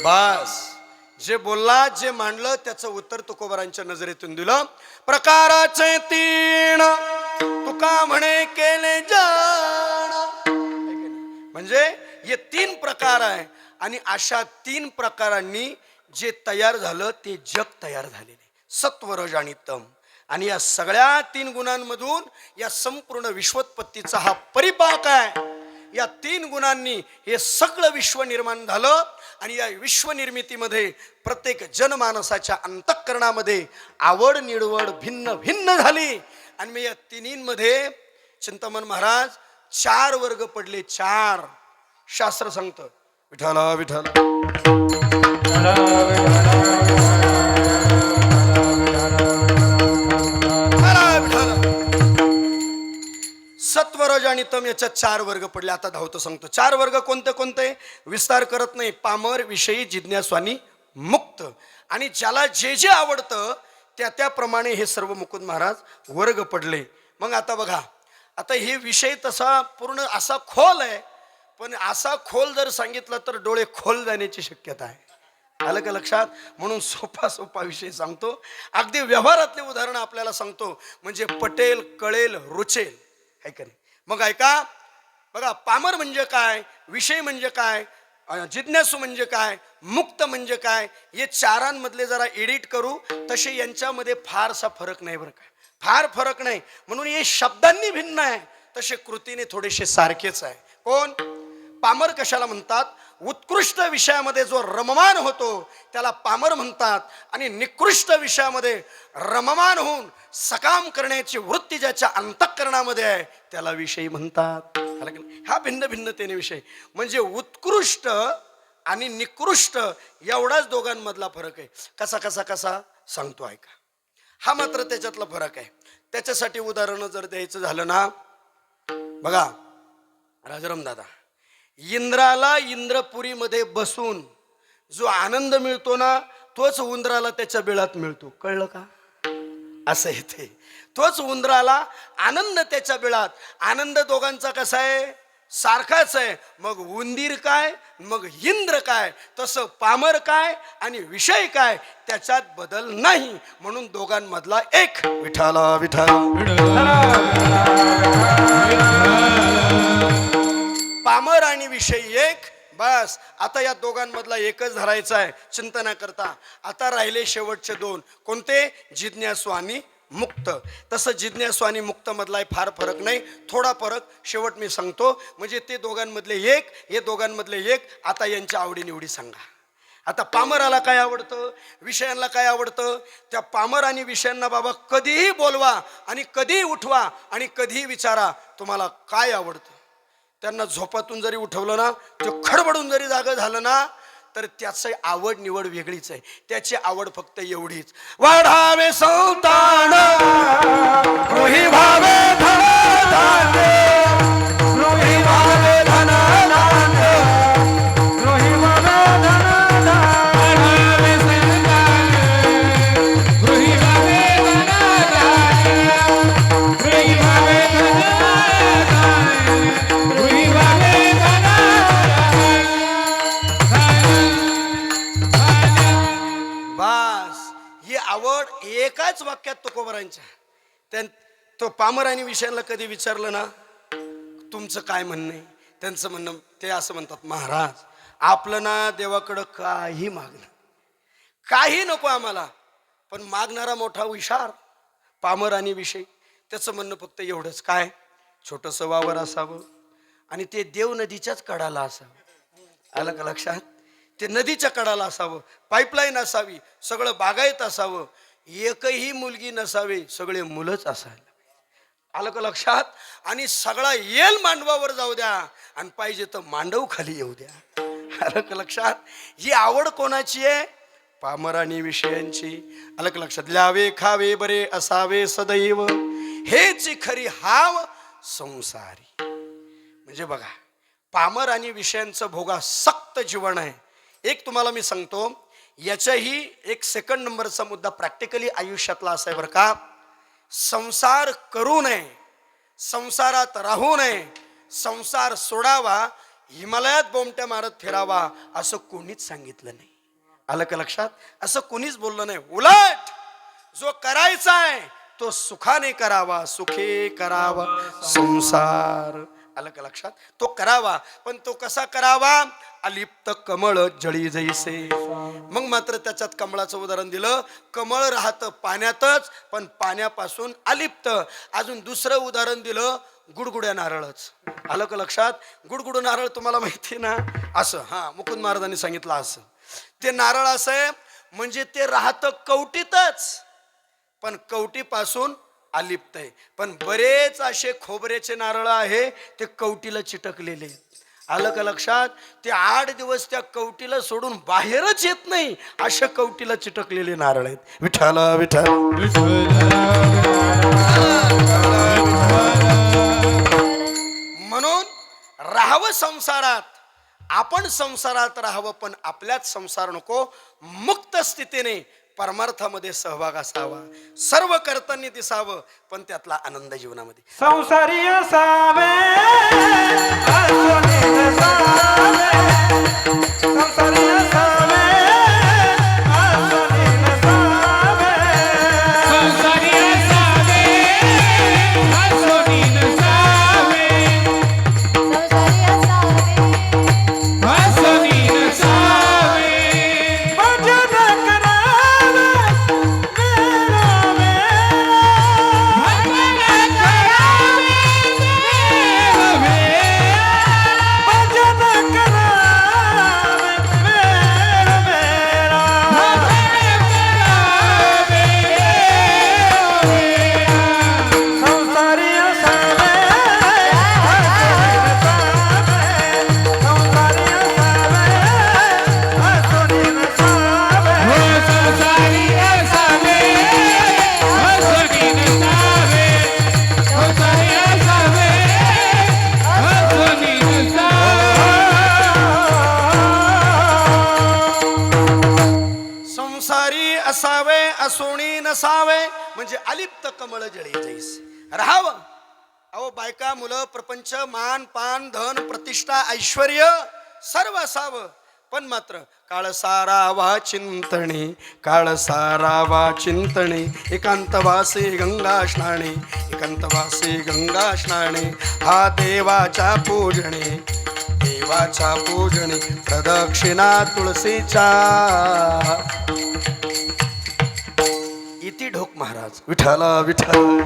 बस, जे बोलला, जे मांडलं, त्याचं उत्तर तुकोबारांच्या नजरेतून दिलं. प्रकाराचे 3 तुका म्हणे केले जाण. म्हणजे हे 3 प्रकार आहे, आणि अशा 3 प्रकारांनी जे तयार झालं ते जग तयार झालेले, सत्व, रज आणि तम. आणि या सगळ्या 3 गुणांमधून या संपूर्ण विश्वोत्पत्तीचा हा परिपाक आहे. या 3 गुणांनी हे सगळं विश्व निर्माण झालं. आणि या विश्वनिर्मितीमध्ये प्रत्येक जनमानसाच्या अंतःकरणामध्ये आवड निवड भिन्न भिन्न झाली. आणि मी या 3मध्ये चिंतामण महाराज 4 वर्ग पडले. 4 शास्त्र सांगतं, विठाला विठाला सत्व, रज आणि तम याच्यात 4 वर्ग पडले. आता धावतो सांगतो. 4 वर्ग कोणते कोणते? विस्तार करत नाही. पामर, विषयी, जिज्ञासू आणि मुक्त. आणि ज्याला जे जे आवडतं त्या त्याप्रमाणे हे सर्व मुकुंद महाराज वर्ग पडले. मग आता बघा, आता हे विषय तसा पूर्ण असा खोल आहे, पण असा खोल जर सांगितलं तर डोळे खोल जाण्याची शक्यता आहे. आलं का लक्षात? म्हणून सोपा सोपा विषय सांगतो, अगदी व्यवहारातले उदाहरण आपल्याला सांगतो, म्हणजे पटेल, कळेल, रुचेल. है का नाही? मग ऐका बघा, पामर म्हणजे काय, विषय म्हणजे काय, जिज्ञासू म्हणजे काय, मुक्त म्हणजे काय, हे 4मधले जरा एडिट करू, तसे यांच्यामध्ये फारसा फरक नाही बरं का, फार फरक नाही. म्हणून हे शब्दांनी भिन्न आहे, तसे कृतीने थोडेसे सारखेच आहे. कोण? पामर कशाला म्हणतात? उत्कृष्ट विषयामध्ये जो रममान होतो त्याला पामर म्हणतात. आणि निकृष्ट विषयामध्ये रममान होऊन सकाम करण्याची वृत्ती ज्याच्या अंतःकरणामध्ये आहे त्याला विषयी म्हणतात. हा भिन्न भिन्नतेने विषय. म्हणजे उत्कृष्ट आणि निकृष्ट एवढाच दोघांमधला फरक आहे. कसा कसा कसा सांगतो ऐका. हा मात्र त्याच्यातला फरक आहे. त्याच्यासाठी उदाहरण जर द्यायचं झालं ना, बघा राजाराम दादा, इंद्राला इंद्रपुरीमध्ये बसून जो आनंद मिळतो ना, तोच उंदराला त्याच्या बिळात मिळतो. कळलं का? असं येते. तोच उंदराला आनंद त्याच्या बिळात. आनंद दोघांचा कसा आहे? सारखाच आहे. मग उंदीर काय, मग इंद्र काय, तसं पामर काय आणि विषय काय, त्याच्यात बदल नाही. म्हणून दोघांमधला एक. विठाला विठाला पामर आणि विषयी एक. बस, आता या दोघांमधला एकच धरायचा आहे चिंतना करता. आता राहिले शेवटचे 2. कोणते? जिज्ञासू आणि मुक्त. तसं जिज्ञासू आणि मुक्त मधला फार फरक नाही, थोडा फरक शेवट मी सांगतो. म्हणजे ते दोघांमधले एक, हे दोघांमधले एक. आता यांच्या आवडीनिवडी सांगा. आता पामराला काय आवडतं, विषयांना काय आवडतं? त्या पामर आणि विषयांना बाबा कधीही बोलवा आणि कधीही उठवा आणि कधीही विचारा, तुम्हाला काय आवडतं. त्यांना झोपातून जरी उठवलं ना, ते खडबडून जरी जागं झालं ना, तर त्याची आवड निवड वेगळीच आहे. त्याची आवड फक्त एवढीच, वाढावे संतान गृही भावे धन धान्य, गृही भावे धन धान्य, गृही भावे धन धान्य, गृही भावे धनधान्य, गृही भावे धनधान्य, गृही भावे बस. ही आवड एकाच वाक्यात तुकोबरांच्या. तो पामर आणि विषयांना कधी विचारलं ना, तुमचं काय म्हणणं आहे, त्यांचं म्हणणं ते असं म्हणतात, महाराज आपलं ना देवाकडं काही मागणं काही नको आम्हाला, पण मागणारा मोठा हुशार पामर आणि विषय. त्याचं म्हणणं फक्त एवढंच, काय छोटंसं वावर असावं आणि ते देव नदीच्याच कडाला असावं. आलं का लक्षात? ते नदीच्या कडाला असावं, पाईपलाईन असावी, सगळं बागायत असावं, एकही मुलगी नसावी, सगळे मुलंच असायला. आलं का लक्षात? आणि सगळा येल मांडवावर जाऊ द्या आणि पाहिजे तर मांडव खाली येऊ द्या. आलं का लक्षात? ही आवड कोणाची आहे? पामराणी विषयांची. आलं का लक्षात? ल्यावे खावे बरे असावे सदैव, हेच खरी हाव संसारी. म्हणजे बघा, पामर आणि विषयांचं भोगा सक्त जीवन आहे. एक तुम्हाला मी सांगतो, याच्याही एक सेकंड नंबरचा मुद्दा प्रॅक्टिकली आयुष्यातला असा आहे बरं का. संसार करू नये, संसारात राहू नये, संसार सोडावा, हिमालयात बोमट्या मारत फिरावा असं कोणीच सांगितलं नाही. आलं का लक्षात? असं कोणीच बोललं नाही. उलट जो करायचा आहे तो सुखाने करावा, सुखे करावा संसार. आलं का लक्षात? तो करावा, पण तो कसा करावा? अलिप्त कमळ जळी जैसे. मग मात्र त्याच्यात कमळाचं उदाहरण दिलं. कमळ राहतं पाण्यातच, पण पाण्यापासून अलिप्त. अजून दुसरं उदाहरण दिलं, गुडगुड्या नारळच. आलं का लक्षात? गुडगुडू नारळ तुम्हाला माहिती ना? असं मुकुंद महाराजांनी सांगितलं, असं ते नारळ असं आहे, म्हणजे ते राहतं कवटीतच, पण कवटीपासून अलिप्त आहे. पण बरेच असे खोबऱ्याचे नारळ आहे ते कवटीला चिटकलेले. आलं का लक्षात? ते 8 दिवस त्या कवटीला सोडून बाहेरच येत नाही, अशा कवटीला चिटकलेले नारळ आहेत. विठाला विठाल. म्हणून राहावं संसारात, आपण संसारात राहावं, पण आपल्याच संसार नको. मुक्त स्थितीने परमार्थामध्ये सहभाग असावा, सर्व करताना दिसावं, पण त्यातला आनंद जीवनामध्ये. संसारी असावे आसुनी नसावे, संसारी असावे आसुनी नसावे, संसारी असावे आसुनी नसावे, संसारी असावे आसुनी नसावे. भजन करावे वेळा वेळा, भजन करावे वेळोवेळी, भजन करावे वेळा वेळा, भजन करावे वेळोवेळी. संसारी असावे आसुनी नसावे, संसारी असावे आसुनी नसावे. हो संसारी असावे आसुनी नसावे, संसारी असावे आसुनी नसावे. संसारी असावे असोणी नसावे, म्हणजे अलिप्त कमळ जळी जैसे राहावं. अहो बायका मुलं प्रपंच मान पान धन प्रतिष्ठा ऐश्वर सर्व असावं, पण मात्र काळ सारावा चिंतणे, काळ सारावा चिंतणे, एकांतवासी गंगा स्नाने, एकांतवासी गंगा स्नाने, हा देवाच्या पूजने, देवाच्या पूजने, प्रदक्षिणा तुळशीच्या. इति ढोक महाराज. विठाला विठ्ठल.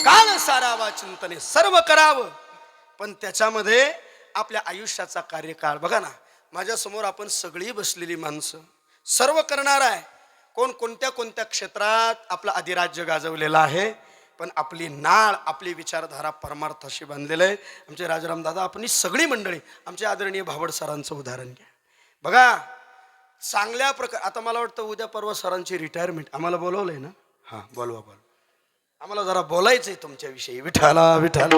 काळ सारावा चिंतने, सर्व करावं, पण त्याच्यामध्ये आपल्या आयुष्याचा कार्यकाळ बघा ना. माझ्या समोर आपण सगळी बसलेली माणसं, सर्व करणार आहे. कोण कोणत्या कोणत्या क्षेत्रात आपलं अधिराज्य गाजवलेलं आहे, पण आपली नाळ, आपली विचारधारा परमार्थाशी बांधलेलं आहे. आमचे राजाराम दादा, आपण ही सगळी मंडळी, आमचे आदरणीय भावड सरांचं उदाहरण घ्या. बघा चांगल्या प्रकार. आता मला वाटतं उद्या परवा सरांची रिटायरमेंट. आम्हाला बोलवलंय ना? हां बोलवा बोलवा. आम्हाला जरा बोलायचंय तुमच्याविषयी. विठाला विठाला.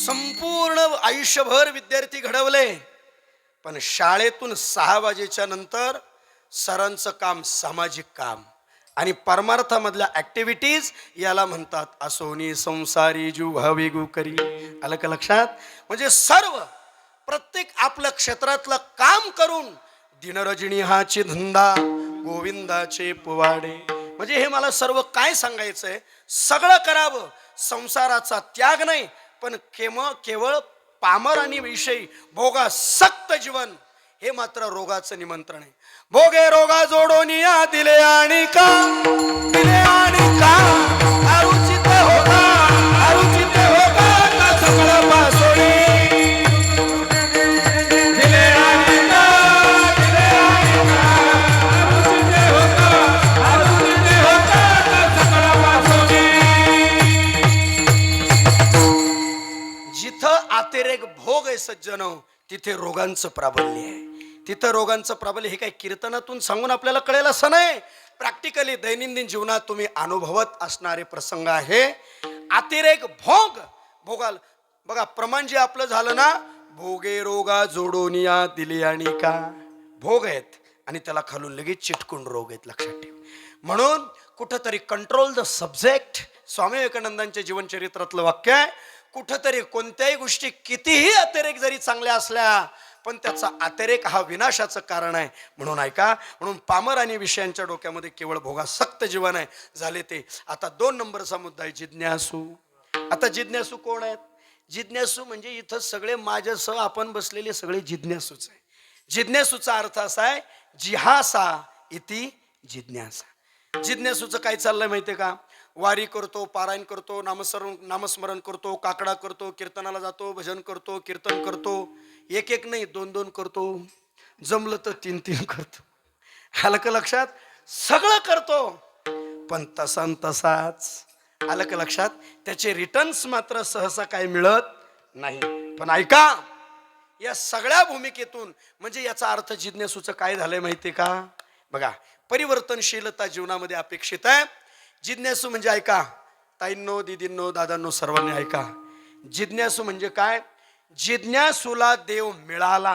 संपूर्ण आयुष्यभर विद्यार्थी घडवले, पण शाळेतून 6 वाजेच्या नंतर सरांचं काम सामाजिक काम आणि परमार्थामधल्या ऍक्टिव्हिटीज, याला म्हणतात असोनी संसारी जीव व्हावी गुकरी. आलं का लक्षात? म्हणजे सर्व प्रत्येक आपल्या क्षेत्रातलं काम करून दिनरजनी हाची धंदा गोविंदाचे पोवाडे. म्हणजे हे मला सर्व काय सांगायचंय, सगळं करावं, संसाराचा त्याग नाही, पण केवळ पामरानी विषयी भोगासक्त जीवन हे मात्र रोगाचं निमंत्रण आहे. भोगे रोगा जोडून या दिले आणि का अरुचित होगा का सगळं पासोडी. दिले आणि का, दिले आणि का, अरुचिते होता, अरुचिते होता का सकळ वासोडी. जिथं अतिरेक भोग आहे सज्जनो, तिथे रोगांचं प्राबल्य आहे. तिथं रोगांचं प्राबल्य हे काही कीर्तनातून सांगून आपल्याला कळेल असं नाही. प्रॅक्टिकली दैनंदिन जीवनात तुम्ही अनुभवत असणारे प्रसंग आहे. अतिरेक भोगाल बघा, प्रमाण जे आपलं झालं ना, भोगे रोगा जोडून या दिले आणि का, भोग आहेत आणि त्याला खालून लगेच चिटकून रोग आहेत, लक्षात ठेव. म्हणून कुठंतरी कंट्रोल द सब्जेक्ट, स्वामी विवेकानंदांच्या जीवनचरित्रातलं वाक्य आहे. कुठंतरी कोणत्याही गोष्टी कितीही अतिरेक जरी चांगल्या असल्या, पण त्याचा अतिरेक हा विनाशाचं कारण आहे. म्हणून ऐका, म्हणून पामर आणि विषयांच्या डोक्यामध्ये केवळ भोगासक्त जीवन आहे झाले ते. आता 2 नंबरचा मुद्दा आहे जिज्ञासू. आता जिज्ञासू कोण आहेत? जिज्ञासू म्हणजे इथं सगळे माझ्यासह आपण बसलेले सगळे जिज्ञासूच आहे. जिज्ञासूचा अर्थ असा आहे जिहासा इति जिज्ञासा. जिज्ञासूचं काय चाललंय माहितीये का? वारी करतो, पारायण करतो, नामस्मरण करतो, काकडा करतो, कीर्तनाला जातो, भजन करतो, कीर्तन करतो, एक नाही 2 करतो, जमलं तर 3 करतो. आलं का लक्षात? सगळं करतो, पण तसाच आलं का लक्षात? त्याचे रिटर्न्स मात्र सहसा काय मिळत नाही. पण ऐका, या सगळ्या भूमिकेतून म्हणजे याचा अर्थ जिज्ञासूचं काय झालंय माहितीये का? बघा, परिवर्तनशीलता जीवनामध्ये अपेक्षित आहे. जिज्ञासू म्हणजे ऐका, ताईंनो, दीदींनो, दादांनो, सर्वांनी ऐका. जिज्ञासू म्हणजे काय? जिज्ञासूला देव मिळाला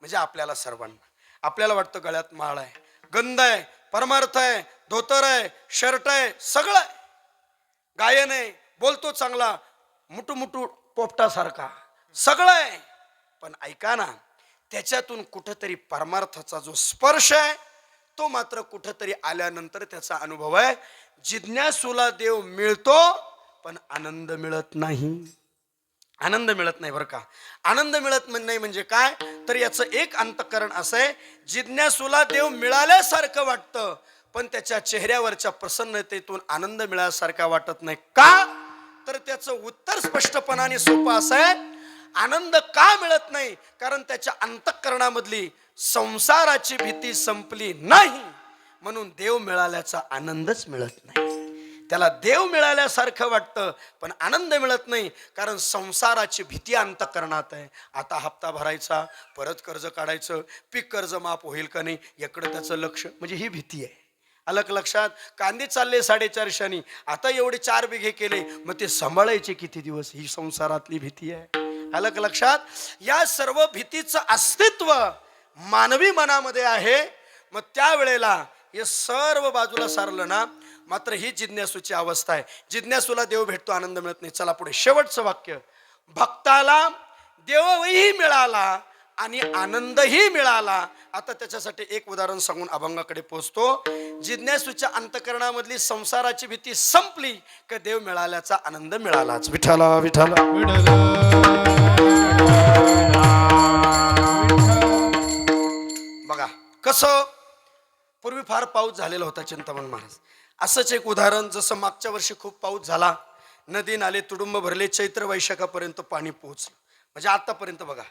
म्हणजे आपल्याला सर्वांना. आपल्याला वाटतं गळ्यात माळ आहे, गंध आहे, परमार्थ आहे, धोतर आहे, शर्ट आहे, सगळं आहे, गायन आहे, बोलतो चांगला, मुटू पोपटासारखा, सगळं आहे. पण ऐका ना, त्याच्यातून कुठंतरी परमार्थाचा जो स्पर्श आहे तो मात्र कुठंतरी आल्यानंतर त्याचा अनुभव आहे. जिज्ञासूला देव मिळतो पण आनंद मिळत नाही. आनंद मिळत नाही बरं का. आनंद मिळत नाही म्हणजे काय? तर याचं एक अंतःकरण असं आहे, जिज्ञासूला देव मिळाल्यासारखं वाटतं पण त्याच्या चेहऱ्यावरच्या प्रसन्नतेतून आनंद मिळाल्यासारखा वाटत नाही. का? तर त्याचं उत्तर स्पष्टपणाने सोपं असं आहे, आनंद का मिळत नाही? कारण त्याच्या अंतःकरणामधली संसाराची भीती संपली नाही, म्हणून देव मिळाल्याचा आनंदच मिळत नाही. त्याला देव मिळाल्यासारखं वाटतं पण आनंद मिळत नाही, कारण संसाराची भीती अंतःकरणात आहे. आता हप्ता भरायचा, परत कर्ज काढायचं, पीक कर्ज माफ होईल का नाही याकडे त्याचं लक्ष, म्हणजे ही भीती आहे. अलग लक्षात. कांदे चालले 450, आता एवढे 4 बिघे केले, मग ते सांभाळायचे किती दिवस, ही संसारातली भीती आहे. अलग लक्षात. या सर्व भीतीचं अस्तित्व मानवी मनामध्ये आहे. मग त्यावेळेला हे सर्व बाजूला सारलं ना, मात्र ही जिज्ञासूची अवस्था आहे. जिज्ञासूला देव भेटतो, आनंद मिळत नाही. चला पुढे, शेवटचं वाक्य. भक्ताला देवही मिळाला आणि आनंदही मिळाला. आता त्याच्यासाठी एक उदाहरण सांगून अभंगाकडे पोहोचतो. जिज्ञासूच्या अंतःकरणामधली संसाराची भीती संपली की देव मिळाल्याचा आनंद मिळालाच. विठ्ठला विठ्ठला. बघा कसं पूर्वी फार पाऊस झालेला होता चिंतामण महाराज. असंच एक उदाहरण, जसं मागच्या वर्षी खूप पाऊस झाला, नदी नाले तुडुंब भरले, चैत्र वैशाखापर्यंत पाणी पोहोचलं. म्हणजे आतापर्यंत बघा,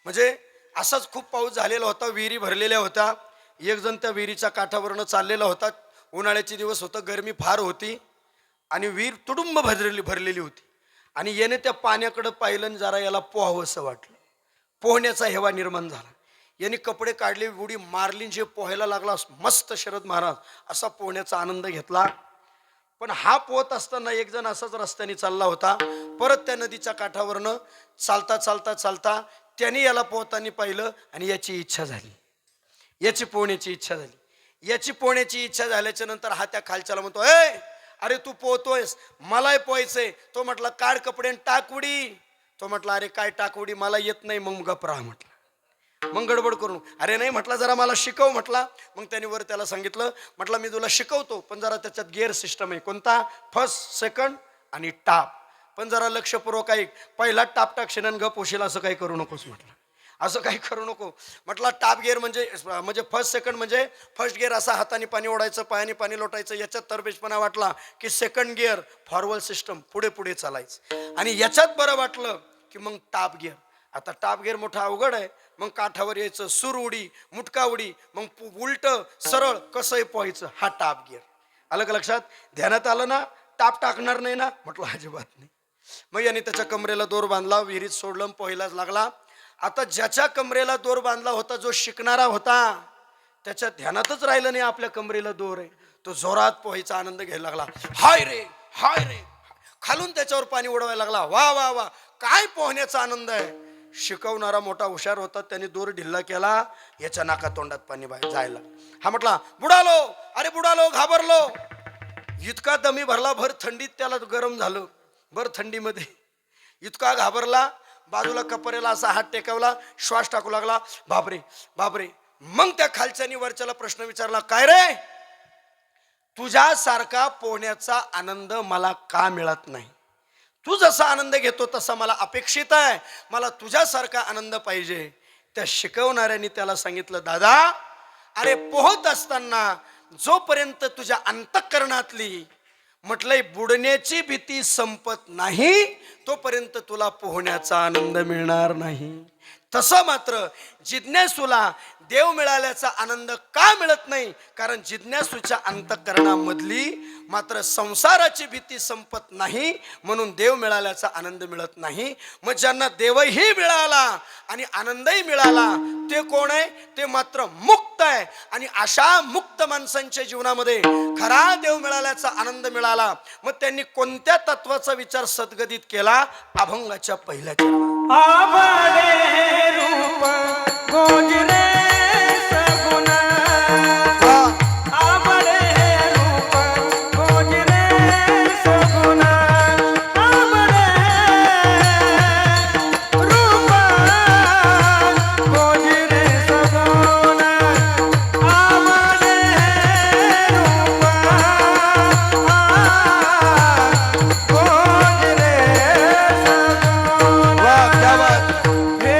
म्हणजे असाच खूप पाऊस झालेला होता, विहिरी भरलेल्या होत्या. एक जण त्या विहिरीच्या काठावरनं चाललेला होता. उन्हाळ्याचे दिवस होतं, गरमी फार होती आणि विहीर तुडुंब भरलेली होती. आणि याने त्या पाण्याकडं पाहिलं आणि जरा याला पोहावंसं वाटलं. पोहण्याचा हेवा निर्माण झाला. यांनी कपडे काढले, उडी मारली, जे पोहायला लागला मस्त शरद महाराज असा पोहण्याचा आनंद घेतला. पण हा पोहत असताना एक जण असाच रस्त्याने चालला होता. परत त्या नदीच्या काठावरनं चालता चालता चालता त्याने याला पोहताना पाहिलं आणि याची इच्छा झाली, याची पोहण्याची इच्छा झाली. याची पोहण्याची इच्छा झाल्याच्या नंतर हा त्या खालच्याला म्हणतो, अरे तू पोहतोयस, मलाही पोहायचंय. तो म्हटला काढ कपडे टाक उडी. तो म्हटला अरे काय टाक उडी, मला येत नाही. मग गप राहा म्हटलं. मग गडबड करून अरे नाही म्हटलं जरा मला शिकव म्हटला. मग त्याने वर त्याला सांगितलं म्हटलं मी तुला शिकवतो पण जरा त्याच्यात गिअर सिस्टम आहे. कोणता? फर्स्ट सेकंड आणि टाप. पण जरा लक्षपूर्वक ऐक, पहिला टाप टाकशील आणि गप होशील असं काही करू नकोस म्हटलं. असं काही करू नको म्हटलं. टाप गिअर म्हणजे फर्स्ट सेकंड म्हणजे फर्स्ट गिअर असा हाताने पाणी ओढायचं पायाने पाणी लोटायचं. याच्यात तरबेजपणा वाटला की सेकंड गिअर फॉरवर्ड सिस्टम पुढे पुढे चालायचं. आणि याच्यात बरं वाटलं की मग टाप गिअर. आता टाप गिअर मोठा अवघड आहे. मग काठावर यायचं, सूर उडी मुटका उडी, मग उलट सरळ कसंही पोहायचं. हा टाप गिअर. आलं का लक्षात? ध्यानात आलं ना? टाप टाकणार नाही ना? म्हटलं अजिबात नाही. मग याने त्याच्या कमरेला दोर बांधला, विहिरीत सोडलं, पोहायलाच लागला. आता ज्याच्या कमरेला दोर बांधला होता, जो शिकणारा होता, त्याच्या ध्यानातच राहिलं नाही आपल्या कमरेला दोर आहे. तो जोरात पोहायचा आनंद घ्यायला लागला. हाय रे हाय रे, खालून त्याच्यावर पाणी उडवायला लागला. वा वा वा, काय पोहण्याचा आनंद आहे. शिकवणारा मोठा हुशार होता, त्याने दोर ढिल्ला केला. याच्या नाका तोंडात पाणी बाहेर जायला. हा म्हटला बुडालो, अरे बुडालो, घाबरलो. इतका दमी भरला, भर थंडीत त्याला गरम झालं. भर थंडीमध्ये इतका घाबरला, बाजूला कपरेला असा हात टेकवला, श्वास टाकू लागला. बापरे बापरे. मग त्या खालच्यानी वरच्याला प्रश्न विचारला, काय रे, तुझ्यासारखा पोहण्याचा आनंद मला का मिळत नाही? तू जसा आनंद घेतो तसा मला अपेक्षित आहे, मला तुझ्यासारखा आनंद पाहिजे. त्या शिकवणाऱ्यांनी त्याला सांगितलं, दादा अरे पोहत असताना जोपर्यंत तुझ्या अंतःकरणातली म्हटलंय बुडण्याची भीती संपत नाही तोपर्यंत तुला पोहण्याचा आनंद मिळणार नाही. तसं मात्र जिज्ञासूला देव मिळाल्याचा आनंद का मिळत नाही? कारण जिज्ञासूच्या अंतःकरणामधली मात्र संसाराची भीती संपत नाही, म्हणून देव मिळाल्याचा आनंद मिळत नाही. मग ज्यांना देवही मिळाला आणि आनंदही मिळाला ते कोण आहे? ते मात्र मुक्त आहे. आणि अशा मुक्त माणसांच्या जीवनामध्ये खरा देव मिळाल्याचा आनंद मिळाला. मग त्यांनी कोणत्या तत्वाचा विचार सद्गदित केला? अभंगाच्या पहिल्या चरणात. आवडे रूप गोजरे सगुण, आवडे रूप गोजरे सगुण, आवडे रूप गोजरे सगुण, आवडे रूप गोजरे सगुण. वाह, क्या बात. हे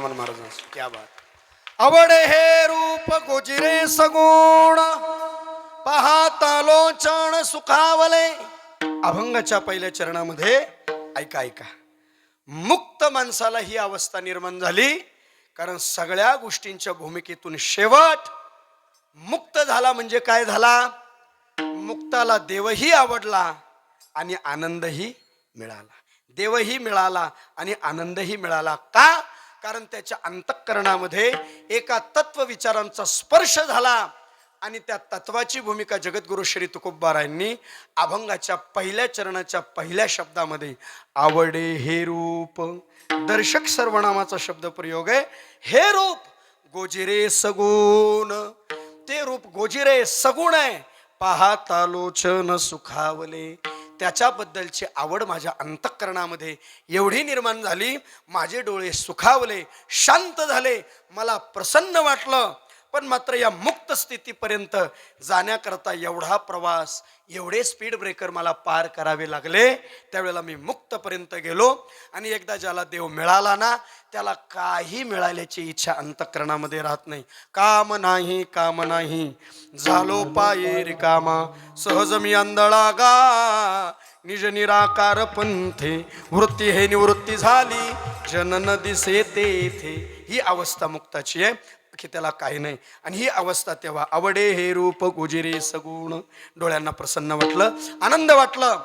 वामन महाराजांचं. क्या बात. आवडे हे रूप गोजिरे सगुण पाहता लोचन सुखावले. अभंगाच्या पहिल्या चरणामध्ये ऐका ऐका, मुक्त माणसाला ही अवस्था निर्माण झाली कारण सगळ्या गोष्टींच्या भूमिकेतून शेवट मुक्त झाला. म्हणजे काय झाला? मुक्ताला देवही आवडला आणि आनंदही मिळाला. देवही मिळाला आणि आनंदही मिळाला. का? कारण त्याच्या अंतःकरणामध्ये एका तत्व विचारांचा स्पर्श झाला आणि त्या तत्वाची भूमिका जगद्गुरु श्री तुकोबारायांनी अभंगाच्या पहिल्या चरणाच्या पहिल्या शब्दामध्ये आवडे हे रूप, दर्शक सर्वनामाचा शब्द प्रयोग आहे. हे रूप गोजिरे सगुण, ते रूप गोजिरे सगुण आहे. पाहता लोचन सुखावले. त्याच्याबद्दलची आवड माझ्या अंतःकरणामध्ये एवढी निर्माण झाली, माझे डोळे सुखावले, शांत झाले, मला प्रसन्न वाटलं. पण मात्र या मुक्त स्थितीपर्यंत जाण्याकरता एवढा प्रवास, एवढे स्पीड ब्रेकर मला पार करावे लागले. त्यावेळेला मी मुक्तपर्यंत गेलो आणि एकदा ज्याला देव मिळाला ना, त्याला काही मिळाल्याची इच्छा अंतःकरणामध्ये राहत नाही. काम नाही काम नाही झालो पाये रिकामा, सहज मी आंधळा गा निज निराकार पंथे, वृत्ती हे निवृत्ती झाली जनन दिसे तेथे. ही अवस्था मुक्ताची आहे की त्याला काही नाही. आणि ही अवस्था तेव्हा आवडे हे रूप गोजिरे सगुण, डोळ्यांना प्रसन्न वाटलं, आनंद वाटलं.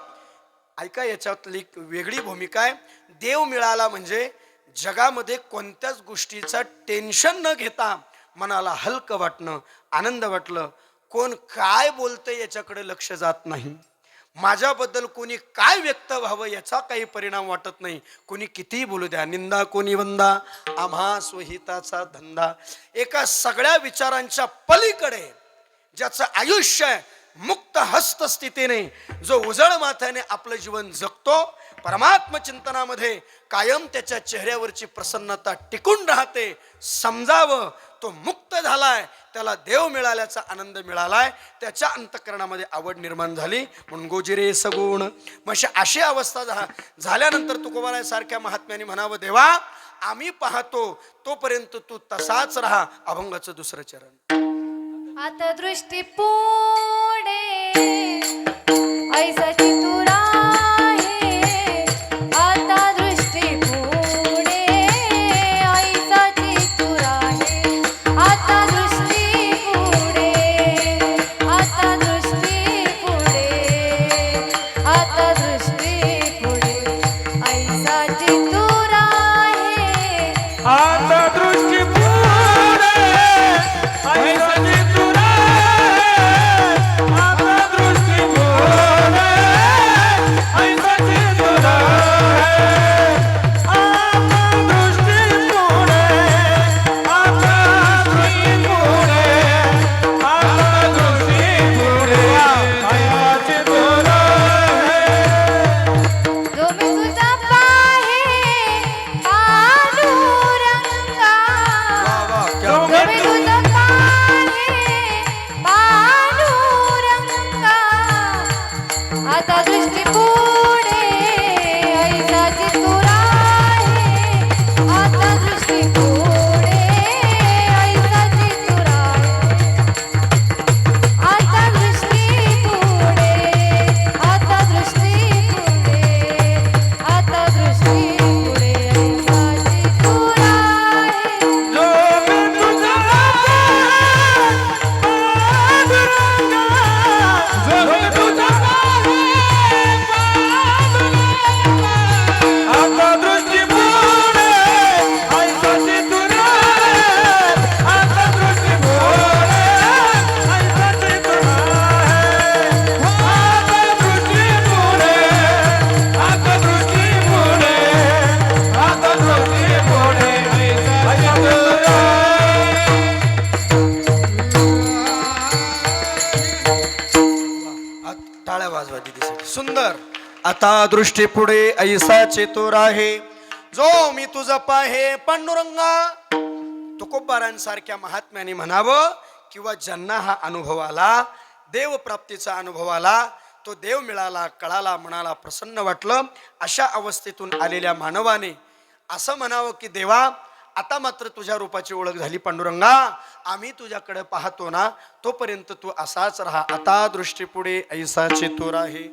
ऐका, याच्यातली एक वेगळी भूमिका आहे. देव मिळाला म्हणजे जगामध्ये कोणत्याच गोष्टीचा टेन्शन न घेता मनाला हलकं वाटणं, आनंद वाटलं. कोण काय बोलतंय याच्याकडे लक्ष जात नाही. माझ्याबद्दल कोणी काय व्यक्त व्हावं याचा काही परिणाम वाटत नाही. कोणी कितीही बोलू द्या, निंदा कोणी वंदा, आम्हा स्वहिताचा धंदा. एका सगळ्या विचारांच्या पलीकडे ज्याचं आयुष्य आहे, मुक्त हस्त स्थितीने जो उजळ माथ्याने आपलं जीवन जगतो, परमात्म चिंतनामध्ये कायम त्याच्या चेहऱ्यावरची प्रसन्नता टिकून राहते, समजावं तो मुक्त झालाय, त्याला देव मिळाल्याचा आनंद मिळालाय, त्याच्या अंतःकरणामध्ये आवड निर्माण झाली. म्हणून गोजिरे सगुण. मग अशी अवस्था झाल्यानंतर तुकोबारायांसारख्या महात्म्याने म्हणावं, देवा आम्ही पाहतो तोपर्यंत तू तसाच राहा. अभंगाचं दुसरं चरण. आता दृष्टी पुढे ऐसाची तू राहे. आता दृष्टी पुढे ऐसाची तू राहे. आता दृष्टी पुढे, आता दृष्टी पुढे, आता दृष्टी पुढे ऐसाची तू राहे. आता दृष्टी पुढे ऐसाची तू जो मी तुझा पाहे पांडुरंगा, जो मी तुझा पाहे पांडुरंगा. आता दृष्टी पुढे ऐसाची तू राहे. आता दृष्टी पुढे ऐसाची तू राहे. आता दृष्टी पुढे, आता दृष्टी पुढे, आता दृष्टी पुढे ऐसाची तू राहे. जो मी तुझा जो मी तुझा आता दृष्टी पुढे ऐसाची तू आता दृष्टी पुढे ऐसाची तू आता दृष्टी पुढे, आता दृष्टी पुढे, आता दृष्टी पुढे ऐसाची टाळ्या वाजवा दिदीसाठी. सुंदर. आता दृष्टी पुढे ऐसा चेतोर आहे, जो मी तुझा पाहे पांडुरंगा. तुकोबारांसारख्या महात्म्याने म्हणावं किंवा ज्यांना हा अनुभव आला, देवप्राप्तीचा अनुभव आला, तो देव मिळाला, कळाला, मनाला प्रसन्न वाटलं, अशा अवस्थेतून आलेल्या मानवाने असं म्हणावं की देवा आता मात्र तुझ्या रूपाची ओळख झाली पांडुरंगा. आम्ही तुझ्याकडे पाहतो ना तोपर्यंत तू असाच राहा. आता दृष्टीपुढे ऐसाचे तोर आहे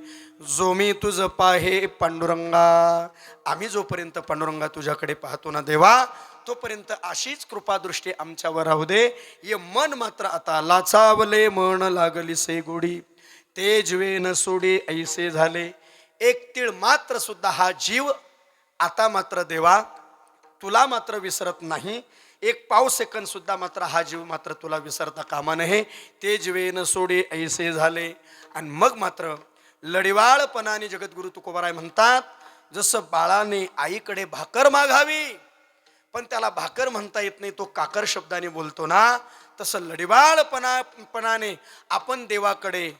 जो मी तुझ पाहे पांडुरंगा. आम्ही जोपर्यंत पांडुरंगा तुझ्याकडे पाहतो ना देवा तोपर्यंत अशीच कृपादृष्टी आमच्यावर राहू दे. ये मन मात्र आता लाचावले मन लागली से गोडी ते जीवे न सोडी ऐसे झाले. एक तीळ मात्र सुद्धा हा जीव आता मात्र देवा तुला मात्र विसरत नाही. एक पाव सेकंद सुद्धा मात्र हा जीव मात्र तुला विसरता कामा नये. ते जीवे न सोडी ऐसे झाले. आणि मग मात्र लढिवाळपणाने जगद्गुरु तुकोबाराय म्हणतात जसं बाळाने आईकडे भाकर मागावी पण त्याला भाकर म्हणता येत नाही तो काकर शब्दाने बोलतो ना तसं लढिवाळपणाने आपण देवाकडे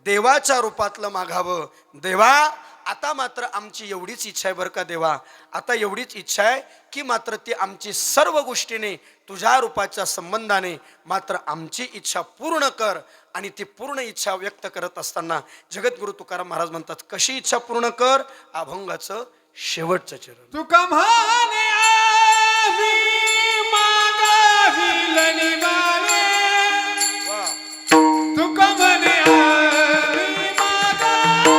देवाच्या रूपातलं मागावं. देवा आता मात्र आमची एवढीच इच्छा आहे बरं का देवा. आता एवढीच इच्छा आहे की मात्र ती आमची सर्व गोष्टीने तुझ्या रूपाच्या संबंधाने मात्र आमची इच्छा पूर्ण कर. आणि ती पूर्ण इच्छा व्यक्त करत असताना जगद्गुरु तुकाराम महाराज म्हणतात कशी इच्छा पूर्ण कर. अभंगाचं शेवटचं चरण. तुका म्हणे आवी मागावी लढिवाळे. तुका म्हणे आवी मागावी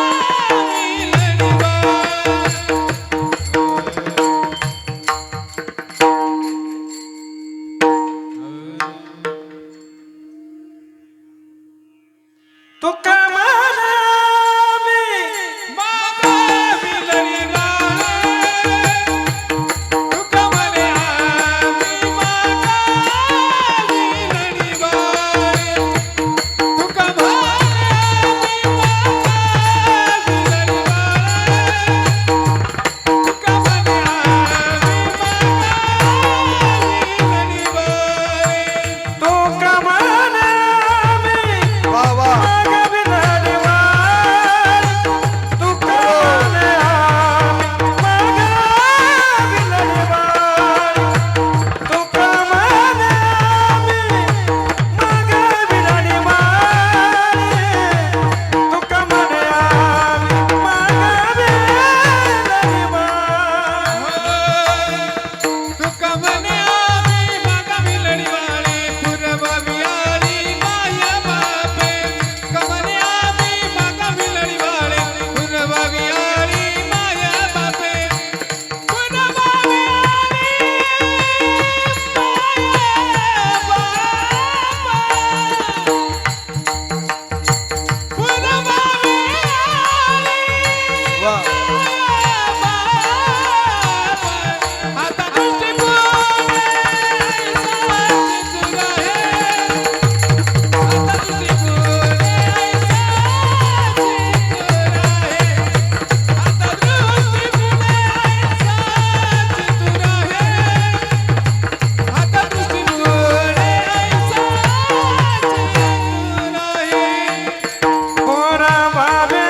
लढिवाळे. तुका म्हणावी मागावी लढिवाळे. तुका म्हणे आवी मागावी लढिवाळे. तुका म्हणे आवी मागावी लढिवाळे. तुका म्हणे आवी मागावी लढिवाळे. तुका म्हणावी वा वा मागावी लढिवाळ. तुका म्हणावी मागावी लढिवाळ. तुका म्हणावी मागावी लढिवाळ. तुका म्हणावी मागावी लढिवाळ. तुका म्हणे आवी मागावी लढिवाळे. पुरवावी आली माया बापे. कमने आवी मागावी लढिवाळे. पुरवावी आली माया बापे. पुरवावी आली माया बापे. पुरवावी आली वा आता दृष्टी पुढे साची तुला हे. आता दृष्टी पुढे साची तुला हे. आता दृष्टी पुढे साची तुला हे. आता दृष्टी पुढे साची तुला हे. पोरा भावे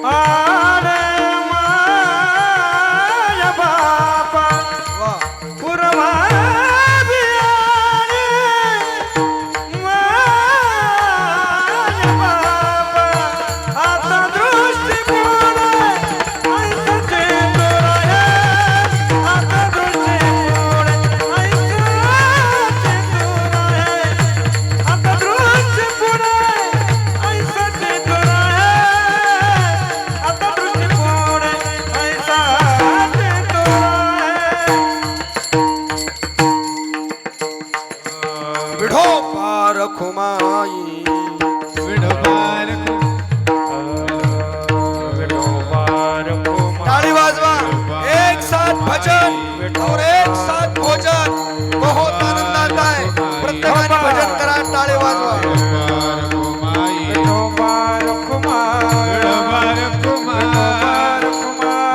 आरे माया बापा. वा पुरवावी आरे माया बापा. आता दृष्टी पुढे ऐकाचे तोरा हे. आता दृष्टी पुढे ऐकाचे तोरा हे. आता दृष्टी पुढे ऐसाचे तोरा हे. आता दृष्टी पुढे ऐसाचे तोरा हे. विढो पार खुमाई विडोबार ताली वाजवा. एक साथ भजन और एक साथ भोजन बहुत आनंदात आहे. प्रत्येकाने भजन करा टाळी वाजवा. विठोबार कुमार. विडोबार कुमार. विठोबार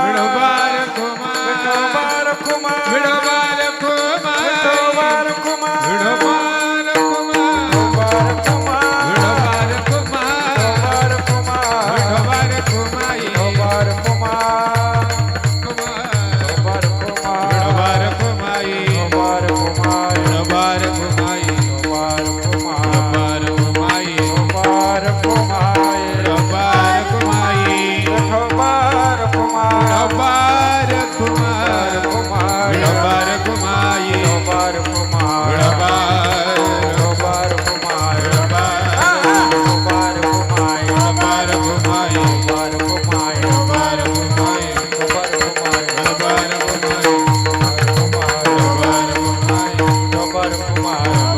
विडोबार कुमार. कुमार. विठोबार विडोबार कुमार. विठोबार कुमार. विडोबार कुमार. विठोबार कुमार. विडोबार कुमार. विठोबार कुमार. विडोबार कुमार. विठोबार कुमार.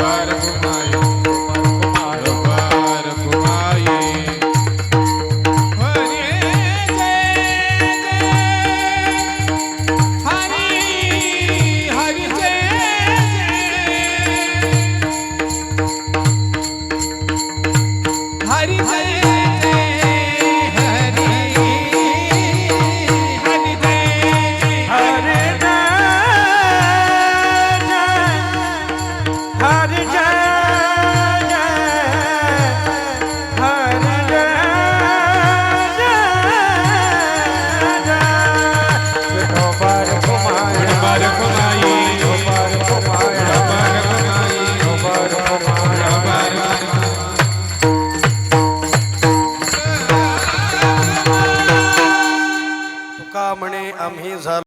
बार घुमाई